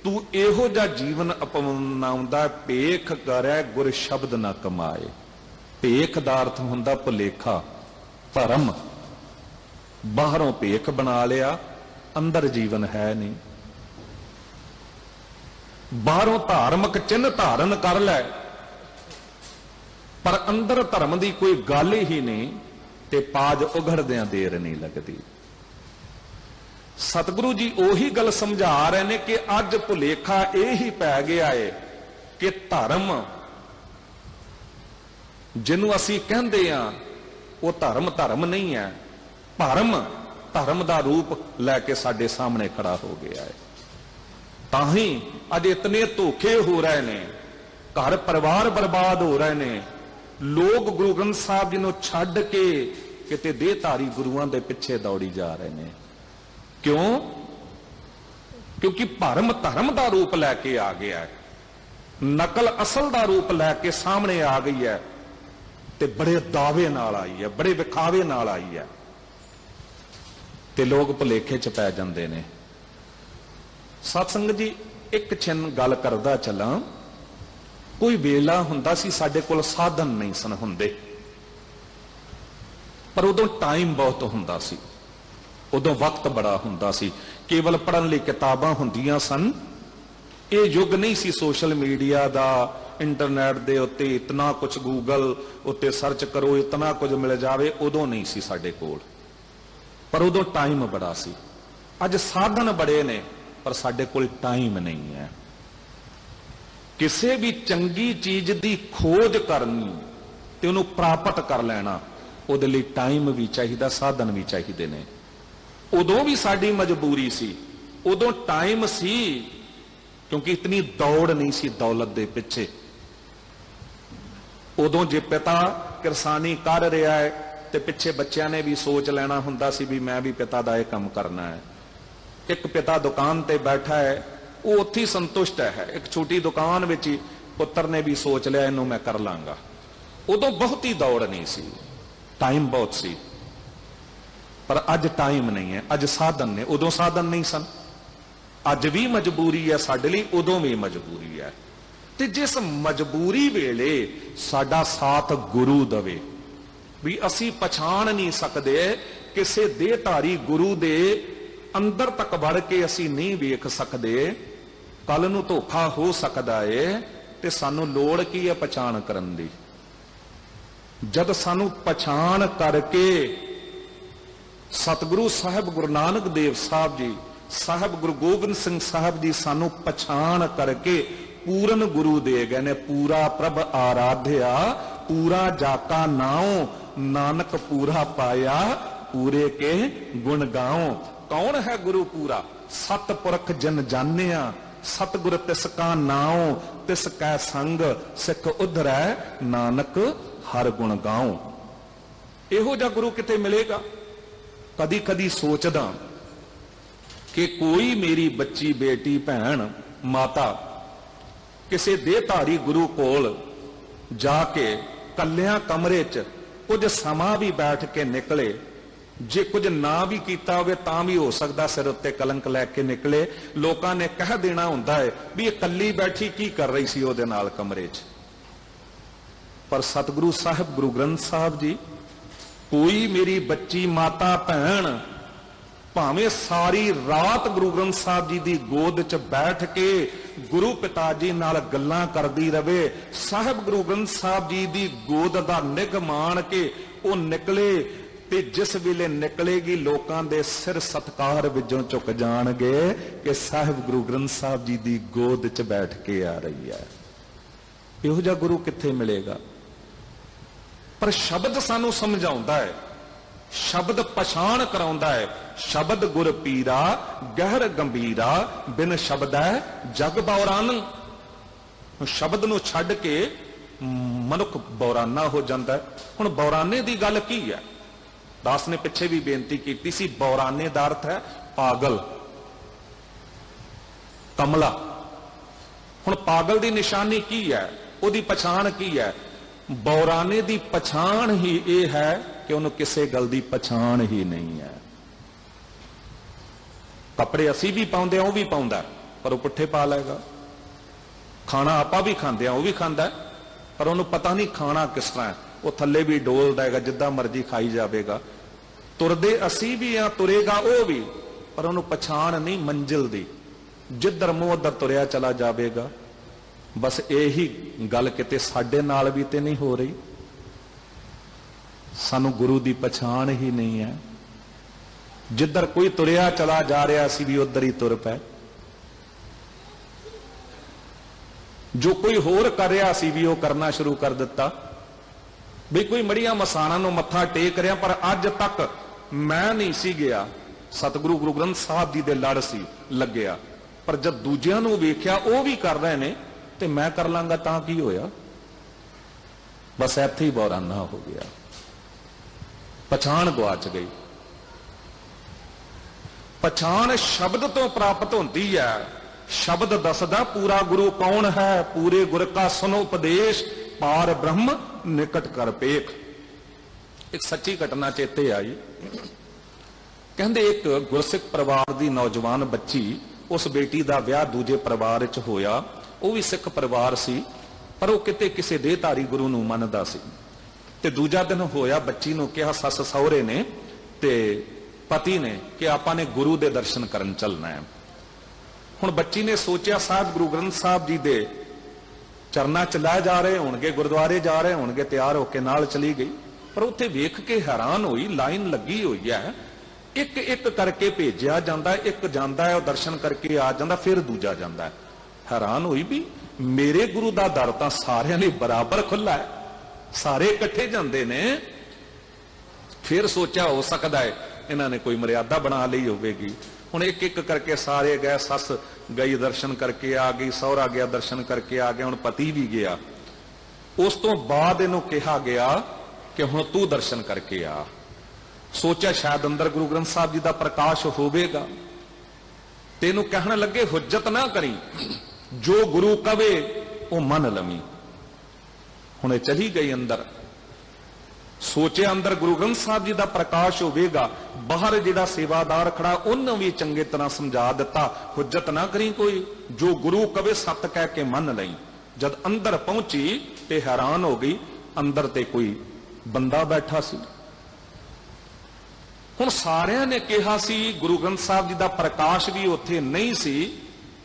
ਤੂੰ ਇਹੋ ਜਿਹਾ ਜੀਵਨ ਅਪਣਾਉਂਦਾ, ਭੇਖ ਕਰੈ ਗੁਰ ਸ਼ਬਦ ਨਾ ਕਮਾਏ। ਭੇਖ ਦਾ ਅਰਥ ਹੁੰਦਾ ਭੁਲੇਖਾ, ਭਰਮ। ਬਾਹਰੋਂ ਭੇਖ ਬਣਾ ਲਿਆ, ਅੰਦਰ ਜੀਵਨ ਹੈ ਨਹੀਂ। ਬਾਹਰੋਂ ਧਾਰਮਿਕ ਚਿੰਨ੍ਹ ਧਾਰਨ ਕਰ ਲੈ, ਪਰ ਅੰਦਰ ਧਰਮ ਦੀ ਕੋਈ ਗੱਲ ਹੀ ਨਹੀਂ, ਤੇ ਪਾਜ ਉਘੜਦਿਆਂ ਦੇਰ ਨਹੀਂ ਲੱਗਦੀ। ਸਤਿਗੁਰੂ ਜੀ ਉਹੀ ਗੱਲ ਸਮਝਾ ਰਹੇ ਨੇ ਕਿ ਅੱਜ ਭੁਲੇਖਾ ਇਹ ਹੀ ਪੈ ਗਿਆ ਏ ਕਿ ਧਰਮ ਜਿਹਨੂੰ ਅਸੀਂ ਕਹਿੰਦੇ ਆ, ਉਹ ਧਰਮ ਨਹੀਂ ਹੈ। ਧਰਮ ਦਾ ਰੂਪ ਲੈ ਕੇ ਸਾਡੇ ਸਾਹਮਣੇ ਖੜਾ ਹੋ ਗਿਆ ਹੈ। ਤਾਂ ਹੀ ਅੱਜ ਇਤਨੇ ਧੋਖੇ ਹੋ ਰਹੇ ਨੇ, ਘਰ ਪਰਿਵਾਰ ਬਰਬਾਦ ਹੋ ਰਹੇ ਨੇ। ਲੋਕ ਗੁਰੂ ਗ੍ਰੰਥ ਸਾਹਿਬ ਜੀ ਨੂੰ ਛੱਡ ਕੇ ਕਿਤੇ ਦੇਹਧਾਰੀ ਗੁਰੂਆਂ ਦੇ ਪਿੱਛੇ ਦੌੜੀ ਜਾ ਰਹੇ ਨੇ। ਕਿਉਂ? ਕਿਉਂਕਿ ਭਰਮ ਧਰਮ ਦਾ ਰੂਪ ਲੈ ਕੇ ਆ ਗਿਆ ਹੈ, ਨਕਲ ਅਸਲ ਦਾ ਰੂਪ ਲੈ ਕੇ ਸਾਹਮਣੇ ਆ ਗਈ ਹੈ, ਤੇ ਬੜੇ ਦਾਅਵੇ ਨਾਲ ਆਈ ਹੈ, ਬੜੇ ਵਿਖਾਵੇ ਨਾਲ ਆਈ ਹੈ, ਤੇ ਲੋਕ ਭੁਲੇਖੇ ਚ ਪੈ ਜਾਂਦੇ ਨੇ। ਸਤ ਸੰਗਤ ਜੀ, ਇੱਕ ਛਿਨ ਗੱਲ ਕਰਦਾ ਚੱਲਾਂ। ਕੋਈ ਵੇਲਾ ਹੁੰਦਾ ਸੀ ਸਾਡੇ ਕੋਲ ਸਾਧਨ ਨਹੀਂ ਸਨ ਹੁੰਦੇ, ਪਰ ਉਦੋਂ ਟਾਈਮ ਬਹੁਤ ਹੁੰਦਾ ਸੀ, ਉਦੋਂ ਵਕਤ ਬੜਾ ਹੁੰਦਾ ਸੀ। ਕੇਵਲ ਪੜ੍ਹਨ ਲਈ ਕਿਤਾਬਾਂ ਹੁੰਦੀਆਂ ਸਨ। ਇਹ ਯੁੱਗ ਨਹੀਂ ਸੀ ਸੋਸ਼ਲ ਮੀਡੀਆ ਦਾ, ਇੰਟਰਨੈਟ ਦੇ ਉੱਤੇ ਇਤਨਾ ਕੁਝ, ਗੂਗਲ ਉੱਤੇ ਸਰਚ ਕਰੋ ਇਤਨਾ ਕੁਝ ਮਿਲ ਜਾਵੇ। ਉਦੋਂ ਨਹੀਂ ਸੀ ਸਾਡੇ ਕੋਲ, ਪਰ ਉਦੋਂ ਟਾਈਮ ਬੜਾ ਸੀ। ਅੱਜ ਸਾਧਨ ਬੜੇ ਨੇ, ਪਰ ਸਾਡੇ ਕੋਲ ਟਾਈਮ ਨਹੀਂ ਹੈ। ਕਿਸੇ ਵੀ ਚੰਗੀ ਚੀਜ਼ ਦੀ ਖੋਜ ਕਰਨੀ ਤੇ ਉਹਨੂੰ ਪ੍ਰਾਪਤ ਕਰ ਲੈਣਾ, ਉਹਦੇ ਲਈ ਟਾਈਮ ਵੀ ਚਾਹੀਦਾ, ਸਾਧਨ ਵੀ ਚਾਹੀਦੇ ਨੇ। ਉਦੋਂ ਵੀ ਸਾਡੀ ਮਜਬੂਰੀ ਸੀ, ਉਦੋਂ ਟਾਈਮ ਸੀ, ਕਿਉਂਕਿ ਇਤਨੀ ਦੌੜ ਨਹੀਂ ਸੀ ਦੌਲਤ ਦੇ ਪਿੱਛੇ। ਉਦੋਂ ਜੇ ਪਿਤਾ ਕਿਰਸਾਨੀ ਕਰ ਰਿਹਾ ਹੈ ਤੇ ਪਿੱਛੇ ਬੱਚਿਆਂ ਨੇ ਵੀ ਸੋਚ ਲੈਣਾ ਹੁੰਦਾ ਸੀ ਵੀ ਮੈਂ ਵੀ ਪਿਤਾ ਦਾ ਇਹ ਕੰਮ ਕਰਨਾ ਹੈ। ਇੱਕ ਪਿਤਾ ਦੁਕਾਨ ਤੇ ਬੈਠਾ ਹੈ, ਉਹ ਉੱਥੇ ਸੰਤੁਸ਼ਟ ਹੈ। ਇੱਕ ਛੋਟੀ ਦੁਕਾਨ ਵਿੱਚ ਹੀ ਪੁੱਤਰ ਨੇ ਵੀ ਸੋਚ ਲਿਆ ਇਹਨੂੰ ਮੈਂ ਕਰ ਲਾਂਗਾ। ਉਦੋਂ ਬਹੁਤੀ ਦੌੜ ਨਹੀਂ ਸੀ, ਟਾਈਮ ਬਹੁਤ ਸੀ। ਪਰ ਅੱਜ ਟਾਈਮ ਨਹੀਂ ਹੈ, ਅੱਜ ਸਾਧਨ ਨੇ। ਉਦੋਂ ਸਾਧਨ ਨਹੀਂ ਸਨ। ਅੱਜ ਵੀ ਮਜਬੂਰੀ ਹੈ ਸਾਡੇ ਲਈ, ਉਦੋਂ ਵੀ ਮਜਬੂਰੀ ਹੈ। ਤੇ ਜਿਸ ਮਜਬੂਰੀ ਵੇਲੇ ਸਾਡਾ ਸਾਥ ਗੁਰੂ ਦਵੇ, ਵੀ ਅਸੀਂ ਪਛਾਣ ਨਹੀਂ ਸਕਦੇ, ਕਿਸੇ ਦੇਹਧਾਰੀ ਗੁਰੂ ਦੇ ਅੰਦਰ ਤੱਕ ਵੜ ਕੇ ਅਸੀਂ ਨਹੀਂ ਵੇਖ ਸਕਦੇ, ਕੱਲ ਨੂੰ ਧੋਖਾ ਹੋ ਸਕਦਾ ਏ, ਤੇ ਸਾਨੂੰ ਲੋੜ ਕੀ ਹੈ ਪਛਾਣ ਕਰਨ ਦੀ? ਜਦ ਸਾਨੂੰ ਪਛਾਣ ਕਰਕੇ ਸਤਿਗੁਰੂ ਸਾਹਿਬ ਗੁਰੂ ਨਾਨਕ ਦੇਵ ਸਾਹਿਬ ਜੀ, ਸਾਹਿਬ ਗੁਰੂ ਗੋਬਿੰਦ ਸਿੰਘ ਸਾਹਿਬ ਜੀ ਸਾਨੂੰ ਪਛਾਣ ਕਰਕੇ ਪੂਰਨ ਗੁਰੂ ਦੇ ਗਏ ਨੇ। ਪੂਰਾ ਪ੍ਰਭ ਆਰਾਧਿਆ, ਪੂਰਾ ਜਾਕਾ ਨਾਉ, ਨਾਨਕ ਪੂਰਾ ਪਾਇਆ, ਪੂਰੇ ਕੇ ਗੁਣ ਗਾਉ। ਕੌਣ ਹੈ ਗੁਰੂ ਪੂਰਾ? ਸਤਪੁਰਖ ਜਨ ਜਾਣਿਆ, ਸਤਿਗੁਰ ਤਿਸ ਕਾ ਨਾਉ, ਤਿਸ ਕੈ ਸੰਗ ਸਿੱਖ ਉਧਰੈ, ਨਾਨਕ ਹਰ ਗੁਣ ਗਾਉ। ਇਹੋ ਜਿਹਾ ਗੁਰੂ ਕਿਤੇ ਮਿਲੇਗਾ? ਕਦੀ ਕਦੀ ਸੋਚਦਾ ਕਿ ਕੋਈ ਮੇਰੀ ਬੱਚੀ, ਬੇਟੀ, ਭੈਣ, ਮਾਤਾ ਕਿਸੇ ਦੇਹਧਾਰੀ ਗੁਰੂ ਕੋਲ ਜਾ ਕੇ ਕੱਲਿਆਂ ਕਮਰੇ 'ਚ ਕੁਝ ਸਮਾਂ ਵੀ ਬੈਠ ਕੇ ਨਿਕਲੇ। ਜੇ ਕੁਝ ਨਾ ਵੀ ਕੀਤਾ ਹੋਵੇ ਤਾਂ ਵੀ ਹੋ ਸਕਦਾ ਸਿਰ ਉੱਤੇ ਕਲੰਕ ਲੈ ਕੇ ਨਿਕਲੇ। ਲੋਕਾਂ ਨੇ ਕਹਿ ਦੇਣਾ ਹੁੰਦਾ ਹੈ ਵੀ ਇਹ ਕੱਲੀ ਬੈਠੀ ਕੀ ਕਰ ਰਹੀ ਸੀ ਉਹਦੇ ਨਾਲ ਕਮਰੇ 'ਚ। ਪਰ ਸਤਿਗੁਰੂ ਸਾਹਿਬ ਗੁਰੂ ਗ੍ਰੰਥ ਸਾਹਿਬ ਜੀ, ਕੋਈ ਮੇਰੀ ਬੱਚੀ, ਮਾਤਾ, ਭੈਣ ਭਾਵੇਂ ਸਾਰੀ ਰਾਤ ਗੁਰੂ ਗ੍ਰੰਥ ਸਾਹਿਬ ਜੀ ਦੀ ਗੋਦ 'ਚ ਬੈਠ ਕੇ ਗੁਰੂ ਪਿਤਾ ਜੀ ਨਾਲ ਗੱਲਾਂ ਕਰਦੀ ਰਵੇ, ਸਾਹਿਬ ਗੁਰੂ ਗ੍ਰੰਥ ਸਾਹਿਬ ਜੀ ਦੀ ਗੋਦ ਦਾ ਨਿੱਘ ਮਾਣ ਕੇ ਉਹ ਨਿਕਲੇ, ਤੇ ਜਿਸ ਵੇਲੇ ਨਿਕਲੇਗੀ ਲੋਕਾਂ ਦੇ ਸਿਰ ਸਤਕਾਰ ਵਿੱਚੋਂ ਝੁਕ ਜਾਣਗੇ ਕਿ ਸਾਹਿਬ ਗੁਰੂ ਗ੍ਰੰਥ ਸਾਹਿਬ ਜੀ ਦੀ ਗੋਦ 'ਚ ਬੈਠ ਕੇ ਆ ਰਹੀ ਹੈ। ਇਹੋ ਜਿਹਾ ਗੁਰੂ ਕਿੱਥੇ ਮਿਲੇਗਾ? ਪਰ ਸ਼ਬਦ ਸਾਨੂੰ ਸਮਝਾਉਂਦਾ ਹੈ, ਸ਼ਬਦ ਪਛਾਣ ਕਰਾਉਂਦਾ ਹੈ। ਸ਼ਬਦ ਗੁਰ ਪੀਰਾ ਗਹਿਰ ਗੰਭੀਰਾ, ਬਿਨ ਸ਼ਬਦੈ ਜਗ ਬੌਰਾਨ। ਸ਼ਬਦ ਨੂੰ ਛੱਡ ਕੇ ਮਨੁੱਖ ਬੌਰਾਨਾ ਹੋ ਜਾਂਦਾ ਹੈ। ਹੁਣ ਬੌਰਾਨੇ ਦੀ ਗੱਲ ਕੀ ਹੈ? ਦਾਸ ਨੇ ਪਿੱਛੇ ਵੀ ਬੇਨਤੀ ਕੀਤੀ ਸੀ, ਬੌਰਾਨੇ ਦਾ ਅਰਥ ਹੈ ਪਾਗਲ, ਕਮਲਾ। ਹੁਣ ਪਾਗਲ ਦੀ ਨਿਸ਼ਾਨੀ ਕੀ ਹੈ? ਉਹਦੀ ਪਛਾਣ ਕੀ ਹੈ? ਬੌਰਾਨੇ ਦੀ ਪਛਾਣ ਹੀ ਇਹ ਹੈ ਕਿ ਉਹਨੂੰ ਕਿਸੇ ਗੱਲ ਦੀ ਪਛਾਣ ਹੀ ਨਹੀਂ ਹੈ। ਕੱਪੜੇ ਅਸੀਂ ਵੀ ਪਾਉਂਦੇ ਆ, ਉਹ ਵੀ ਪਾਉਂਦਾ, ਪਰ ਉਹ ਪੁੱਠੇ ਪਾ ਲਏਗਾ। ਖਾਣਾ ਆਪਾਂ ਵੀ ਖਾਂਦੇ ਆ, ਉਹ ਵੀ ਖਾਂਦਾ, ਪਰ ਉਹਨੂੰ ਪਤਾ ਨਹੀਂ ਖਾਣਾ ਕਿਸ ਤਰ੍ਹਾਂ ਹੈ। ਉਹ ਥੱਲੇ ਵੀ ਡੋਲਦਾ ਹੈਗਾ, ਜਿੱਦਾਂ ਮਰਜ਼ੀ ਖਾਈ ਜਾਵੇਗਾ। ਤੁਰਦੇ ਅਸੀਂ ਵੀ ਆ, ਤੁਰੇਗਾ ਉਹ ਵੀ, ਪਰ ਉਹਨੂੰ ਪਛਾਣ ਨਹੀਂ ਮੰਜ਼ਿਲ ਦੀ। ਜਿੱਧਰ ਮੂੰਹ ਉੱਧਰ ਤੁਰਿਆ ਚਲਾ ਜਾਵੇਗਾ। ਬਸ ਇਹੀ ਗੱਲ ਕਿਤੇ ਸਾਡੇ ਨਾਲ ਵੀ ਤੇ ਨਹੀਂ ਹੋ ਰਹੀ? ਸਾਨੂੰ ਗੁਰੂ ਦੀ ਪਛਾਣ ਹੀ ਨਹੀਂ ਹੈ। ਜਿੱਧਰ ਕੋਈ ਤੁਰਿਆ ਚਲਾ ਜਾ ਰਿਹਾ ਸੀ ਵੀ ਉਧਰ ਹੀ ਤੁਰ ਪਏ। ਜੋ ਕੋਈ ਹੋਰ ਕਰ ਰਿਹਾ ਸੀ ਵੀ ਉਹ ਕਰਨਾ ਸ਼ੁਰੂ ਕਰ ਦਿੱਤਾ। ਵੀ ਕੋਈ ਮੜੀਆਂ ਮਸਾਣਾਂ ਨੂੰ ਮੱਥਾ ਟੇਕ ਰਿਹਾ, ਪਰ ਅੱਜ ਤੱਕ ਮੈਂ ਨਹੀਂ ਸੀ ਗਿਆ। ਸਤਿਗੁਰੂ ਗੁਰੂ ਗ੍ਰੰਥ ਸਾਹਿਬ ਜੀ ਦੇ ਲੜ ਸੀ ਲੱਗਿਆ, ਪਰ ਜਦ ਦੂਜਿਆਂ ਨੂੰ ਵੇਖਿਆ ਉਹ ਵੀ ਕਰ ਰਹੇ ਨੇ ਤੇ ਮੈਂ ਕਰ ਲਾਂਗਾ ਤਾਂ ਕੀ ਹੋਇਆ? ਬਸ ਇੱਥੇ ਹੀ ਬੌਰਾਨਾ ਹੋ ਗਿਆ, ਪਛਾਣ ਗਵਾਚ ਗਈ। ਪਛਾਣ ਸ਼ਬਦ ਤੋਂ ਪ੍ਰਾਪਤ ਹੁੰਦੀ ਹੈ। ਸ਼ਬਦ ਦੱਸਦਾ ਪੂਰਾ ਗੁਰੂ ਕੌਣ ਹੈ। ਪੂਰੇ ਗੁਰ ਕਾ ਸੁਨੋ ਉਪਦੇਸ਼, ਪਾਰ ਬ੍ਰਹਮ ਨਿਕਟ ਕਰ ਪੇਖ। ਇੱਕ ਸੱਚੀ ਘਟਨਾ ਚੇਤੇ ਆਈ। ਕਹਿੰਦੇ ਇੱਕ ਗੁਰਸਿੱਖ ਪਰਿਵਾਰ ਦੀ ਨੌਜਵਾਨ ਬੱਚੀ, ਉਸ ਬੇਟੀ ਦਾ ਵਿਆਹ ਦੂਜੇ ਪਰਿਵਾਰ ਵਿੱਚ ਹੋਇਆ। ਉਹ ਵੀ ਸਿੱਖ ਪਰਿਵਾਰ ਸੀ, ਪਰ ਉਹ ਕਿਤੇ ਕਿਸੇ ਦੇਹਧਾਰੀ ਗੁਰੂ ਨੂੰ ਮੰਨਦਾ ਸੀ। ਤੇ ਦੂਜਾ ਦਿਨ ਹੋਇਆ, ਬੱਚੀ ਨੂੰ ਕਿਹਾ ਸੱਸ ਸਹੁਰੇ ਨੇ ਤੇ ਪਤੀ ਨੇ ਕਿ ਆਪਾਂ ਨੇ ਗੁਰੂ ਦੇ ਦਰਸ਼ਨ ਕਰਨ ਚੱਲਣਾ ਹੈ। ਹੁਣ ਬੱਚੀ ਨੇ ਸੋਚਿਆ ਸਾਹਿਬ ਗੁਰੂ ਗ੍ਰੰਥ ਸਾਹਿਬ ਜੀ ਦੇ ਚਰਨਾਂ ਚ ਲੈ ਜਾ ਰਹੇ ਹੋਣਗੇ, ਗੁਰਦੁਆਰੇ ਜਾ ਰਹੇ ਹੋਣਗੇ, ਤਿਆਰ ਹੋ ਕੇ ਨਾਲ ਚਲੀ ਗਈ। ਪਰ ਉੱਥੇ ਵੇਖ ਕੇ ਹੈਰਾਨ ਹੋਈ, ਲਾਈਨ ਲੱਗੀ ਹੋਈ ਹੈ, ਇੱਕ ਇੱਕ ਕਰਕੇ ਭੇਜਿਆ ਜਾਂਦਾ, ਇੱਕ ਜਾਂਦਾ ਹੈ ਉਹ ਦਰਸ਼ਨ ਕਰਕੇ ਆ ਜਾਂਦਾ, ਫਿਰ ਦੂਜਾ ਜਾਂਦਾ ਹੈ। ਹੈਰਾਨ ਹੋਈ ਵੀ ਮੇਰੇ ਗੁਰੂ ਦਾ ਦਰ ਤਾਂ ਸਾਰਿਆਂ ਲਈ ਬਰਾਬਰ ਖੁੱਲਾ ਹੈ, ਸਾਰੇ ਇਕੱਠੇ ਜਾਂਦੇ ਨੇ। ਫਿਰ ਸੋਚਿਆ ਹੋ ਸਕਦਾ ਹੈ ਇਹਨਾਂ ਨੇ ਕੋਈ ਮਰਿਆਦਾ ਬਣਾ ਲਈ ਹੋਵੇਗੀ। ਹੁਣ ਇੱਕ ਇੱਕ ਕਰਕੇ ਸਾਰੇ ਗਏ, ਸੱਸ ਗਈ ਦਰਸ਼ਨ ਕਰਕੇ ਆ ਗਈ, ਸਹੁਰਾ ਗਿਆ ਦਰਸ਼ਨ ਕਰਕੇ ਆ ਗਿਆ, ਹੁਣ ਪਤੀ ਵੀ ਗਿਆ। ਉਸ ਤੋਂ ਬਾਅਦ ਇਹਨੂੰ ਕਿਹਾ ਗਿਆ ਕਿ ਹੁਣ ਤੂੰ ਦਰਸ਼ਨ ਕਰਕੇ ਆ। ਸੋਚਿਆ ਸ਼ਾਇਦ ਅੰਦਰ ਗੁਰੂ ਗ੍ਰੰਥ ਸਾਹਿਬ ਜੀ ਦਾ ਪ੍ਰਕਾਸ਼ ਹੋਵੇਗਾ। ਤੇ ਇਹਨੂੰ ਕਹਿਣ ਲੱਗੇ ਹੁਜਤ ਨਾ ਕਰੀ, ਜੋ ਗੁਰੂ ਕਵੇ ਉਹ ਮੰਨ ਲਵੀਂ। ਹੁਣ ਇਹ ਚਲੀ ਗਈ ਅੰਦਰ। ਸੋਚਿਆ ਅੰਦਰ ਗੁਰੂ ਗ੍ਰੰਥ ਸਾਹਿਬ ਜੀ ਦਾ ਪ੍ਰਕਾਸ਼ ਹੋਵੇਗਾ। ਬਾਹਰ ਜਿਹੜਾ ਸੇਵਾਦਾਰ ਖੜਾ ਉਹਨੂੰ ਵੀ ਚੰਗੇ ਤਰ੍ਹਾਂ ਸਮਝਾ ਦਿੱਤਾ, ਹੁਜਤ ਨਾ ਕਰੀ ਕੋਈ, ਜੋ ਗੁਰੂ ਕਵੇ ਸੱਤ ਕਹਿ ਕੇ ਮੰਨ ਲਈ। जद अंदर पहुंची ते हैरान हो गई, अंदर ते कोई बंदा बैठा सी। हुण सारियां ने कहा सी, गुरु ग्रंथ साहब जी दा प्रकाश भी उत्थे नहीं सी,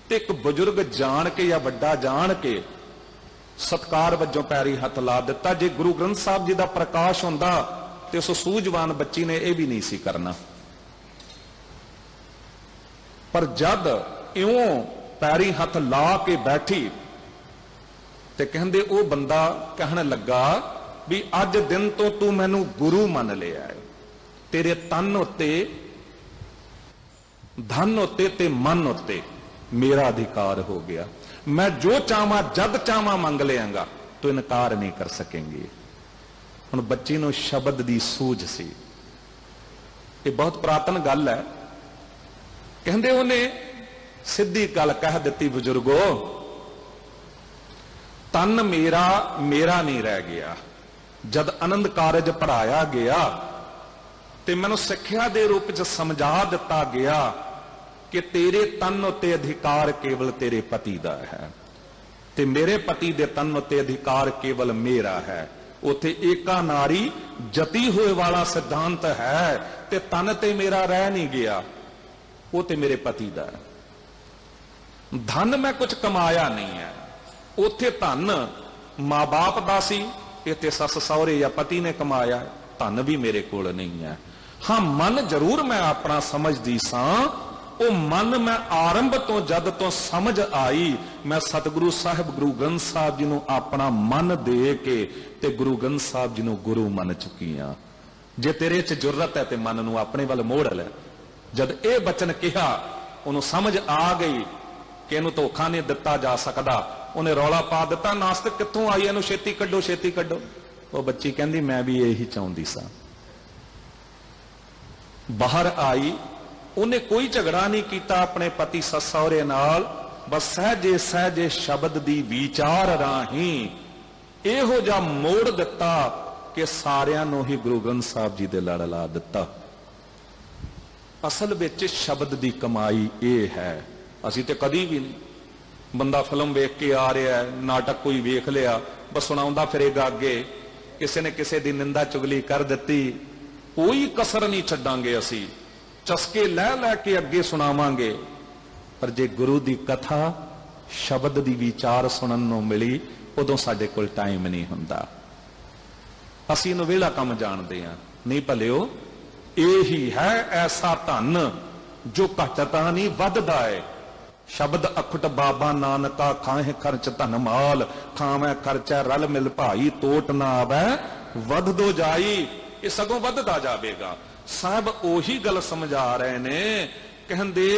ते एक बजुर्ग जान के या वड्डा जान के सत्कार वजों पैरी हथ ला दिता। जे गुरु ग्रंथ साहब जी दा प्रकाश हुंदा ते उस सूझवान बच्ची ने यह भी नहीं सी करना। पर जद इउं पैरी हथ ला के बैठी ते कहंदे ओ बंदा कहण लगा भी अज दिन तो तू मैनू गुरु मन लिया है, तेरे तन उत्ते धन उत्ते ते मन उत्ते मेरा अधिकार हो गया, मैं जो चाहवा जद चाहवा मंग लियांगा, तो इनकार नहीं कर सकेंगे। हुण बच्ची नूं शब्द दी सूझ सी। ये बहुत पुरातन गल है। कहंदे उहने सिद्धी गल कह दित्ती, बुजुर्गो तन मेरा मेरा नहीं रह गया। जद आनंद कारज पढ़ाया गया ते मैनूं सिक्ख्या दे रूप च समझा दिता गया कि तेरे तन उत्ते अधिकार केवल तेरे पति दा है, ते मेरे पति दे तन उत्ते अधिकार केवल मेरा है। उथे एका नारी जती होए वाला सिद्धांत है, ते तन ते मेरा रह नहीं गया, वो ते मेरे पति दा है। धन मैं कुछ कमाया नहीं है, उथे धन मां बाप दा सी, इत्थे सस सहुरे या पति ने कमाया, धन भी मेरे कोल नहीं है। हाँ मन जरूर मैं अपना समझदी सां, ਉਹ ਮਨ ਮੈਂ ਆਰੰਭ ਤੋਂ ਜਦ ਤੋਂ ਸਮਝ ਆਈ, ਮੈਂ ਸਤਿਗੁਰੂ ਸਾਹਿਬ ਗੁਰੂ ਗ੍ਰੰਥ ਸਾਹਿਬ ਜੀ ਨੂੰ ਆਪਣਾ ਮਨ ਦੇ ਕੇ ਤੇ ਗੁਰੂ ਗ੍ਰੰਥ ਸਾਹਿਬ ਜੀ ਨੂੰ ਗੁਰੂ ਮੰਨ ਚੁੱਕੀ ਆ। ਜੇ ਤੇਰੇ 'ਚ ਜੁਰਤ ਹੈ ਤੇ ਮਨ ਨੂੰ ਆਪਣੇ ਵੱਲ ਮੋੜ ਲੈ। ਜਦ ਇਹ ਬਚਨ ਕਿਹਾ ਉਹਨੂੰ ਸਮਝ ਆ ਗਈ ਕਿ ਇਹਨੂੰ ਧੋਖਾ ਨਹੀਂ ਦਿੱਤਾ ਜਾ ਸਕਦਾ। ਉਹਨੇ ਰੌਲਾ ਪਾ ਦਿੱਤਾ, ਨਾਸਤਿਕ ਕਿੱਥੋਂ ਆਈ, ਇਹਨੂੰ ਛੇਤੀ ਕੱਢੋ ਛੇਤੀ ਕੱਢੋ। ਉਹ ਬੱਚੀ ਕਹਿੰਦੀ ਮੈਂ ਵੀ ਇਹੀ ਚਾਹੁੰਦੀ ਸਾਂ। ਬਾਹਰ ਆਈ, ਉਹਨੇ ਕੋਈ ਝਗੜਾ ਨਹੀਂ ਕੀਤਾ ਆਪਣੇ ਪਤੀ ਸੱਸ ਸਹੁਰੇ ਨਾਲ, ਬਸ ਸਹਿਜੇ ਸਹਿਜੇ ਸ਼ਬਦ ਦੀ ਵਿਚਾਰ ਰਾਹੀਂ ਇਹੋ ਜਿਹਾ ਮੋੜ ਦਿੱਤਾ ਕਿ ਸਾਰਿਆਂ ਨੂੰ ਹੀ ਗੁਰੂ ਗ੍ਰੰਥ ਸਾਹਿਬ ਜੀ ਦੇ ਲੜ ਲਾ ਦਿੱਤਾ। ਅਸਲ ਵਿੱਚ ਸ਼ਬਦ ਦੀ ਕਮਾਈ ਇਹ ਹੈ। ਅਸੀਂ ਤੇ ਕਦੀ ਵੀ ਨਹੀਂ, ਬੰਦਾ ਫਿਲਮ ਵੇਖ ਕੇ ਆ ਰਿਹਾ, ਨਾਟਕ ਕੋਈ ਵੇਖ ਲਿਆ, ਬਸ ਸੁਣਾਉਂਦਾ ਫਿਰੇਗਾ ਅੱਗੇ, ਕਿਸੇ ਨੇ ਕਿਸੇ ਦੀ ਨਿੰਦਾ ਚੁਗਲੀ ਕਰ ਦਿੱਤੀ, ਕੋਈ ਕਸਰ ਨਹੀਂ ਛੱਡਾਂਗੇ ਅਸੀਂ, चस्के लै लै के अगे सुनावांगे। पर जे गुरु दी कथा शब्द दी विचार सुनन नूं मिली, उदों साडे कोल टाइम नहीं हुंदा। असीं इहनूं वेला काम जाणदे हां। नहीं भलिओ, यही है ऐसा धन जो घटता नहीं वधदा है। शब्द अखुट बाबा नानका खाए खर्च धन माल, खावे खर्चै रल मिल भाई, तोट ना आवे वध दो जाई। ये सगों वधदा जावेगा। साहब ओही गल समझा रहे ने, कहंदे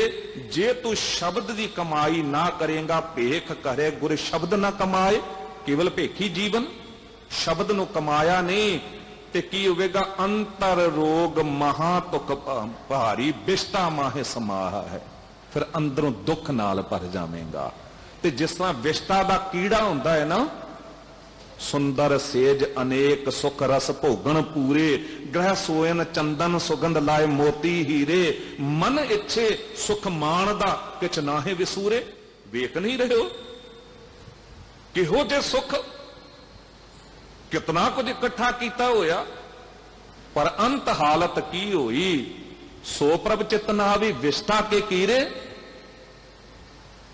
जे तू शब्द दी कमाई ना करेगा, भेख करे गुर शब्द ना कमाए, केवल भेखी जीवन, शब्द नु कमाया नहीं ते की होवेगा, अंतर रोग महा तुक भारी, बिष्टा माहे समाहा है। फिर अंदरों दुख नाल भर जावेगा। ते जिस तरह विष्टा दा कीड़ा हुंदा है ना, सुंदर सेज अनेक सुख रस भोगन पूरे, ग्रह सोयन चंदन सुगंध लाए मोती हीरे, मन इच्छे सुख माणदा किछ नाहे विसूरे। वेख नहीं रहे हो किहो जे सुख, कितना कुछ इकट्ठा किया होया, पर अंत हालत की होई, सो प्रभ चित ना आवी विष्टा के कीरे।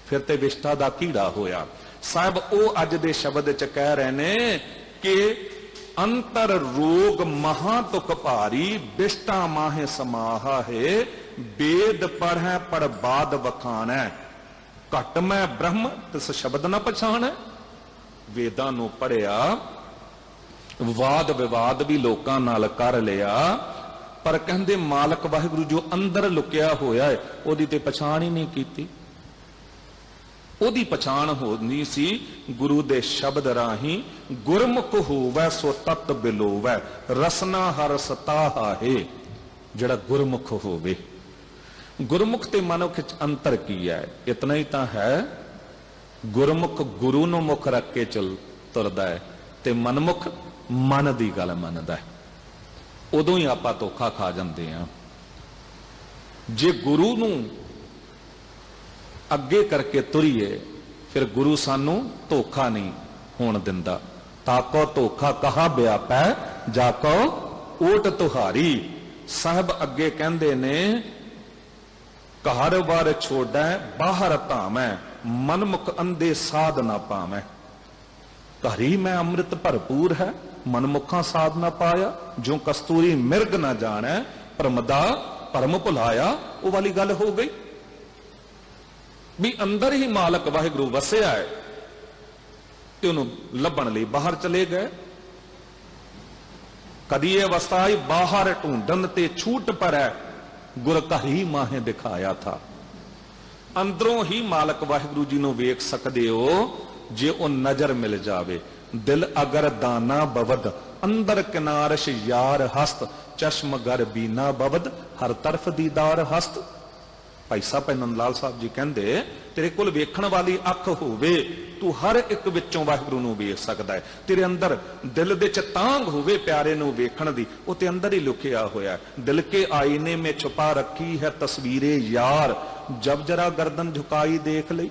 फिर ते विष्टा दा कीड़ा होया। साहब ओ अज दे शब्द च कह रहे ने कि अंतर रोग महा तुक भारी, बिष्टा माहे समाहा है, वेद पढ़ै पढ़ बाद बखान है, घट मैं ब्रह्म तिस शब्द न पछाण है। वेदां नूं पढ़िया, वाद विवाद भी लोकां नाल कर लिया, पर कहंदे मालक वाहिगुरू जो अंदर लुकिया होया है ओदी ते पछाण ही नहीं कीती। ओदी पछाण होनी सी गुरु दे शब्द राही, गुरमुख होवै सो तत बिलोवै, रसना हर सताहा है। जड़ा गुरमुख होवे, गुरमुख ते मनुख च अंतर की है, इतना ही तां है। गुरमुख गुरु नूं मुख रख के चल तुरदा है, ते मनमुख मन दी गल मनदा है। उदों ही आपां धोखा खा जांदे हां। जे गुरु नूं अगे करके तुरीए, फिर गुरु सानू धोखा नहीं होण दिंदा। ताको धोखा कहा व्यापै जाको ओट तुहारी। साहब अगे कहंदे ने घर बार छोड़ै बाहर धामै मनमुख अंधे साध ना पावै। घरी में अमृत भरपूर है मनमुखा साध ना पाया। जो कस्तूरी मिर्ग ना जाने परमदा परम भुलाया। वो वाली गल हो गई भी अंदर ही मालक वाहिगुरु वसिया है ते उन्होंने लभण लई बाहर चले गए। कदी ये अवस्था आई बाहर ढूंढन ते छूट पर है गुर घर ही माहे दिखाया था। अंदरों ही मालक वाहिगुरु जी नूं वेख सकदे हो जे वो नजर मिल जावे। दिल अगर दाना बवद अंदर किनारश यार हस्त चश्म गर बीना बवद हर तरफ दीदार हस्त। भाई साहब नंद लाल साहब जी कहंदे तेरे कोल वेखण वाली अख होवे तू हर एक विचों वाहिगुरू नूं वेख सकदा है। तेरे अंदर दिल दे च तांग होवे प्यारे नूं वेखण दी वो ते अंदर ही लुकिया होया है। दिल के आईने में छुपा रखी है तस्वीरें यार जब जरा गर्दन झुकाई देख लई।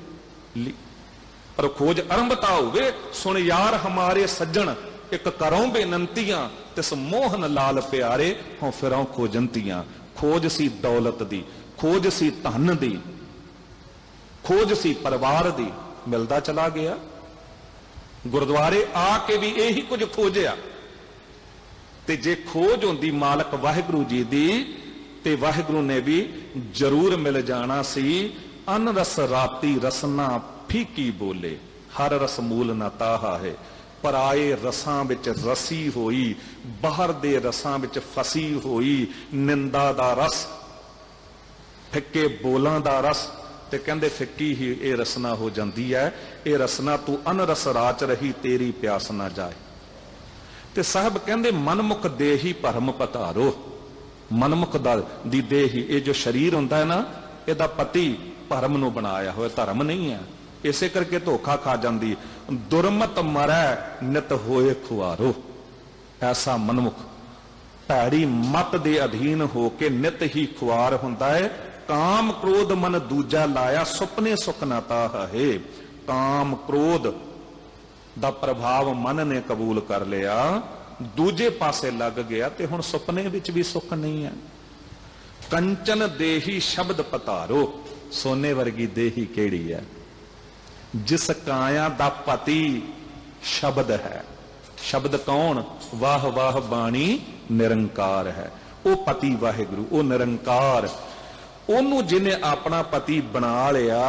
पर खोज आरंभता होवे सुन यार हमारे सज्जन एक करों बेनंतियां तिस मोहन लाल प्यारे हों फिरों खोजंतियां। खोज सी दौलत दी खोज सी धन दी खोज सी परिवार दी मिलदा चला गया। गुरुद्वारे आके भी यही कुछ खोजिया ते जे खोज होंदी मालक वाहिगुरू जी दी ते वाहिगुरू ने भी जरूर मिल जाना सी। अन रस राती रसना फीकी बोले हर रस मूल ना ताहा है। पराए रसां विच रसी होई बाहर दे रसां विच फसी होई। निंदा दा रस फिक्के बोलां दा रस ते कहंदे फिक्की ही ये रसना हो जाती है। ये रसना तू अनरस राच रही तेरी प्यास ना जाए। ते साहब कहंदे मनमुख देही भरम पधारो। मनमुख दी देही ये जो शरीर हुंदा है ना इहदा पति भरम नूं बनाया होया धर्म नहीं है। इसे करके धोखा खा जाती। दुरमत मरै नित होए खुआरो। ऐसा मनमुख भैड़ी मत दे अधीन होके नित ही खुआर हुंदा है। काम क्रोध मन दूजा लाया सुपने सुख ना ताह है। काम क्रोध दा प्रभाव मन ने कबूल कर लिया दूजे पासे लग गया ते हुण सुपने विच भी सुख नहीं है। कंचन देही शब्द पतारो। सोने वर्गी देही केड़ी है जिस काया दा पति शब्द है। शब्द कौन वाह वाह बाणी निरंकार है। वो पति वाहिगुरु वो निरंकार ओनू जिन्हें अपना पति बना लिया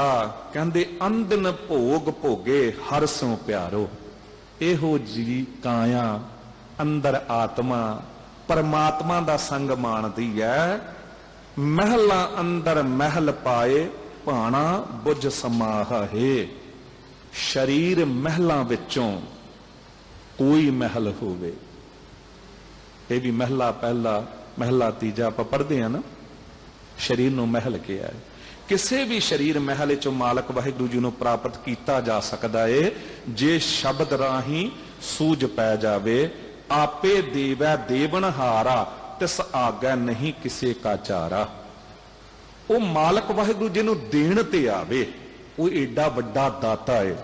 कहंदे अंदन भोग भोगे हर सो प्यारो। एहो जी काया अंदर आत्मा परमात्मा दा संग मानदी है। महला अंदर महल पाए भाना बुझ समाह है। शरीर महलां विचों कोई महल होवे। ये भी महला पहला महला तीजा आप पढ़ते हैं ना। शरीर नूं महल किया है। किसी भी शरीर महल चों मालक वाहिगुरू जी नूं प्राप्त किया जा सकता है जे शब्द राही सूझ पै जावे। आपे देवै देवन हारा तिस आगे नहीं किसे का चारा। वो मालक वाहिगुरू जी नूं देण ते आवे वो एडा वड्डा दाता है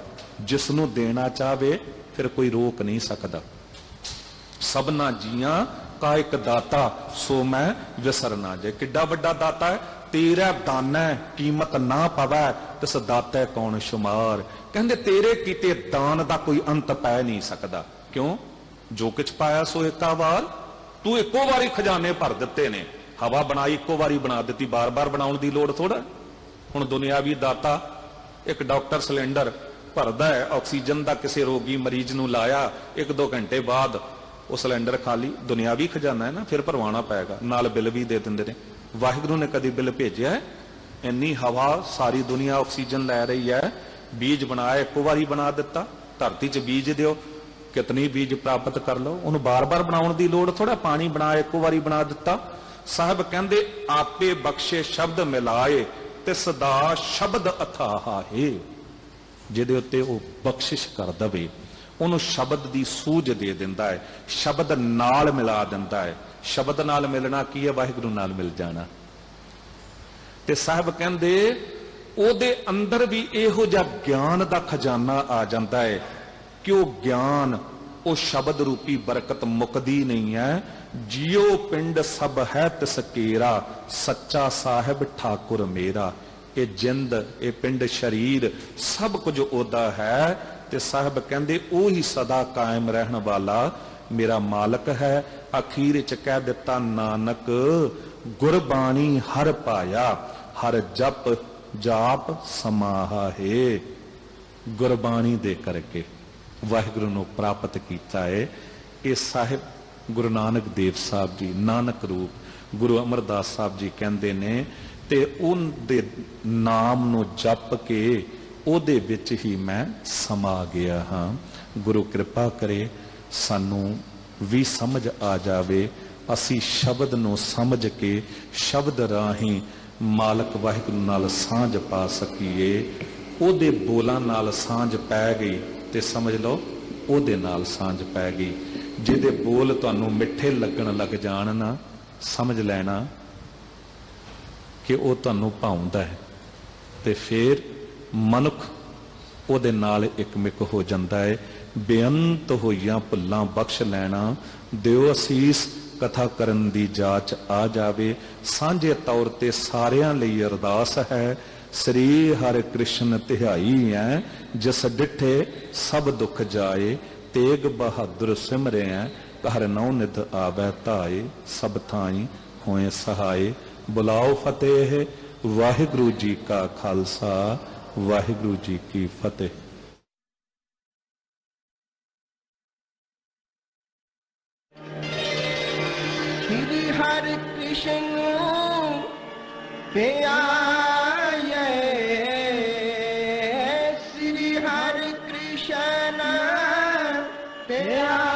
जिसनों देना चाहे फिर कोई रोक नहीं सकता। सबना जियां का एक दाता सो मैं विसर ना जाए। किड्डा वड्डा दाता है तेरा दाना कीमत ना पवै तिस दाता कौन शुमार। कहंदे तेरे कीते दान दा कोई अंत पै नहीं सकता। क्यों जो कुछ पाया सो एका वार तू एको वारी खजाने भर दिते ने। हवा बनाई एको वारी बना दी बार बार बनाउण दी लोड़ थोड़ा। हुण दुनियावी दाता एक डॉक्टर सिलेंडर भरदा है ऑक्सीजन का किसी रोगी मरीज नूं लाया 1-2 घंटे बाद वो सिलेंडर खाली। दुनियावी खजाना है ना फिर भरवाना पैगा नाल बिल भी दे दिंदे ने। वाहिगुरू ने कदी बिल भेजिया है? इन्नी हवा सारी दुनिया ऑक्सीजन लै रही है। बीज बनाया एको बारी बना दिता। धरती च बीज दियो कितनी बीज प्राप्त कर लो उन्होंने बार बार बनाने की लोड़ थोड़ा। पानी बनाया एको बारी बना दिता। साहब कहंदे आपे बख्शे शब्द मिलाए तिस दा शब्द अथाहा है। जिहदे उत्ते वो बख्शिश कर दवे उन्होंने शब्द की सूझ दे दिंदा है। शब्द नाल मिला दिंदा है। शब्द नाल मिलना की है वाहिगुरू नाल मिल जाना। ते साहब कहंदे ਉਹਦੇ ਅੰਦਰ ਵੀ ਇਹੋ ਜਿਹਾ ਗਿਆਨ ਦਾ ਖਜ਼ਾਨਾ ਆ ਜਾਂਦਾ ਹੈ ਕਿ ਉਹ ਗਿਆਨ, ਉਹ ਸ਼ਬਦ ਰੂਪੀ ਬਰਕਤ ਮੁੱਕਦੀ ਨਹੀਂ ਹੈ। ਜਿਉ ਪਿੰਡ ਸਭ ਹੈ ਤਿਸ ਕੇਰਾ, ਸੱਚਾ ਸਾਹਿਬ ਠਾਕੁਰ ਮੇਰਾ। ਇਹ ਜਿੰਦ, ਇਹ ਪਿੰਡ, ਸ਼ਰੀਰ ਸਭ ਕੁਝ ਉਹਦਾ ਹੈ ਤੇ ਸਾਹਿਬ ਕਹਿੰਦੇ ਉਹ ਹੀ ਸਦਾ ਕਾਇਮ ਰਹਿਣ ਵਾਲਾ ਮੇਰਾ ਮਾਲਕ ਹੈ। ਅਖੀਰ ਚ ਕਹਿ ਦਿੱਤਾ ਨਾਨਕ ਗੁਰਬਾਣੀ ਹਰ ਪਾਇਆ, ਹਰ ਜਪ ਜਾਪ ਸਮਾਹਾ ਹੈ। ਗੁਰਬਾਣੀ ਦੇ ਕਰਕੇ ਵਾਹਿਗੁਰੂ ਨੂੰ ਪ੍ਰਾਪਤ ਕੀਤਾ ਹੈ। ਇਹ ਸਾਹਿਬ ਗੁਰੂ ਨਾਨਕ ਦੇਵ ਸਾਹਿਬ ਜੀ ਨਾਨਕ ਰੂਪ ਗੁਰੂ ਅਮਰਦਾਸ ਸਾਹਿਬ ਜੀ ਕਹਿੰਦੇ ਨੇ, ਤੇ ਉਹਦੇ ਨਾਮ ਨੂੰ ਜਪ ਕੇ ਉਹਦੇ ਵਿੱਚ ਹੀ ਮੈਂ ਸਮਾ ਗਿਆ ਹਾਂ। ਗੁਰੂ ਕਿਰਪਾ ਕਰੇ ਸਾਨੂੰ ਵੀ ਸਮਝ ਆ ਜਾਵੇ, ਅਸੀਂ ਸ਼ਬਦ ਨੂੰ ਸਮਝ ਕੇ ਸ਼ਬਦ ਰਾਹੀਂ ਮਾਲਕ ਵਾਹਿਗੁਰੂ ਨਾਲ ਸਾਂਝ ਪਾ ਸਕੀਏ। ਉਹਦੇ ਬੋਲਾਂ ਨਾਲ ਸਾਂਝ ਪੈ ਗਈ ਤੇ ਸਮਝ ਲਓ ਉਹਦੇ ਨਾਲ ਸਾਂਝ ਪੈ ਗਈ। ਜਿਹਦੇ ਬੋਲ ਤੁਹਾਨੂੰ ਮਿੱਠੇ ਲੱਗਣ ਲੱਗ ਜਾਣ ਨਾ, ਸਮਝ ਲੈਣਾ ਕਿ ਉਹ ਤੁਹਾਨੂੰ ਭਾਉਂਦਾ ਹੈ, ਤੇ ਫਿਰ ਮਨੁੱਖ ਉਹਦੇ ਨਾਲ ਇੱਕਮਿਕ ਹੋ ਜਾਂਦਾ ਹੈ। ਬੇਅੰਤ ਹੋਈਆਂ ਭੁੱਲਾਂ ਬਖਸ਼ ਲੈਣਾ, ਦਿਓ ਅਸੀਸ ਕਥਾ ਕਰਨ ਦੀ ਜਾਚ ਆ ਜਾਵੇ। ਸਾਂਝੇ ਤੌਰ ਤੇ ਸਾਰਿਆਂ ਲਈ ਅਰਦਾਸ ਹੈ। ਸ੍ਰੀ ਹਰਿ ਕ੍ਰਿਸ਼ਨ ਧਿਆਈ ਹੈ, ਜਿਸ ਡਿਠੇ ਸਭ ਦੁੱਖ ਜਾਏ। ਤੇਗ ਬਹਾਦਰ ਸਿਮਰਿਆ, ਹਰ ਨੌ ਨਿਧ ਆਵੈ ਧਾਏ। ਸਭ ਥਾਈ ਹੋਏ ਸਹਾਏ, ਬੁਲਾਓ ਫਤਿਹ। ਵਾਹਿਗੁਰੂ ਜੀ ਕਾ ਖਾਲਸਾ, ਵਾਹਿਗੁਰੂ ਜੀ ਕੀ ਫਤਿਹ। श्री हरि कृष्ण प्यारे, श्री हरि कृष्ण प्यारे।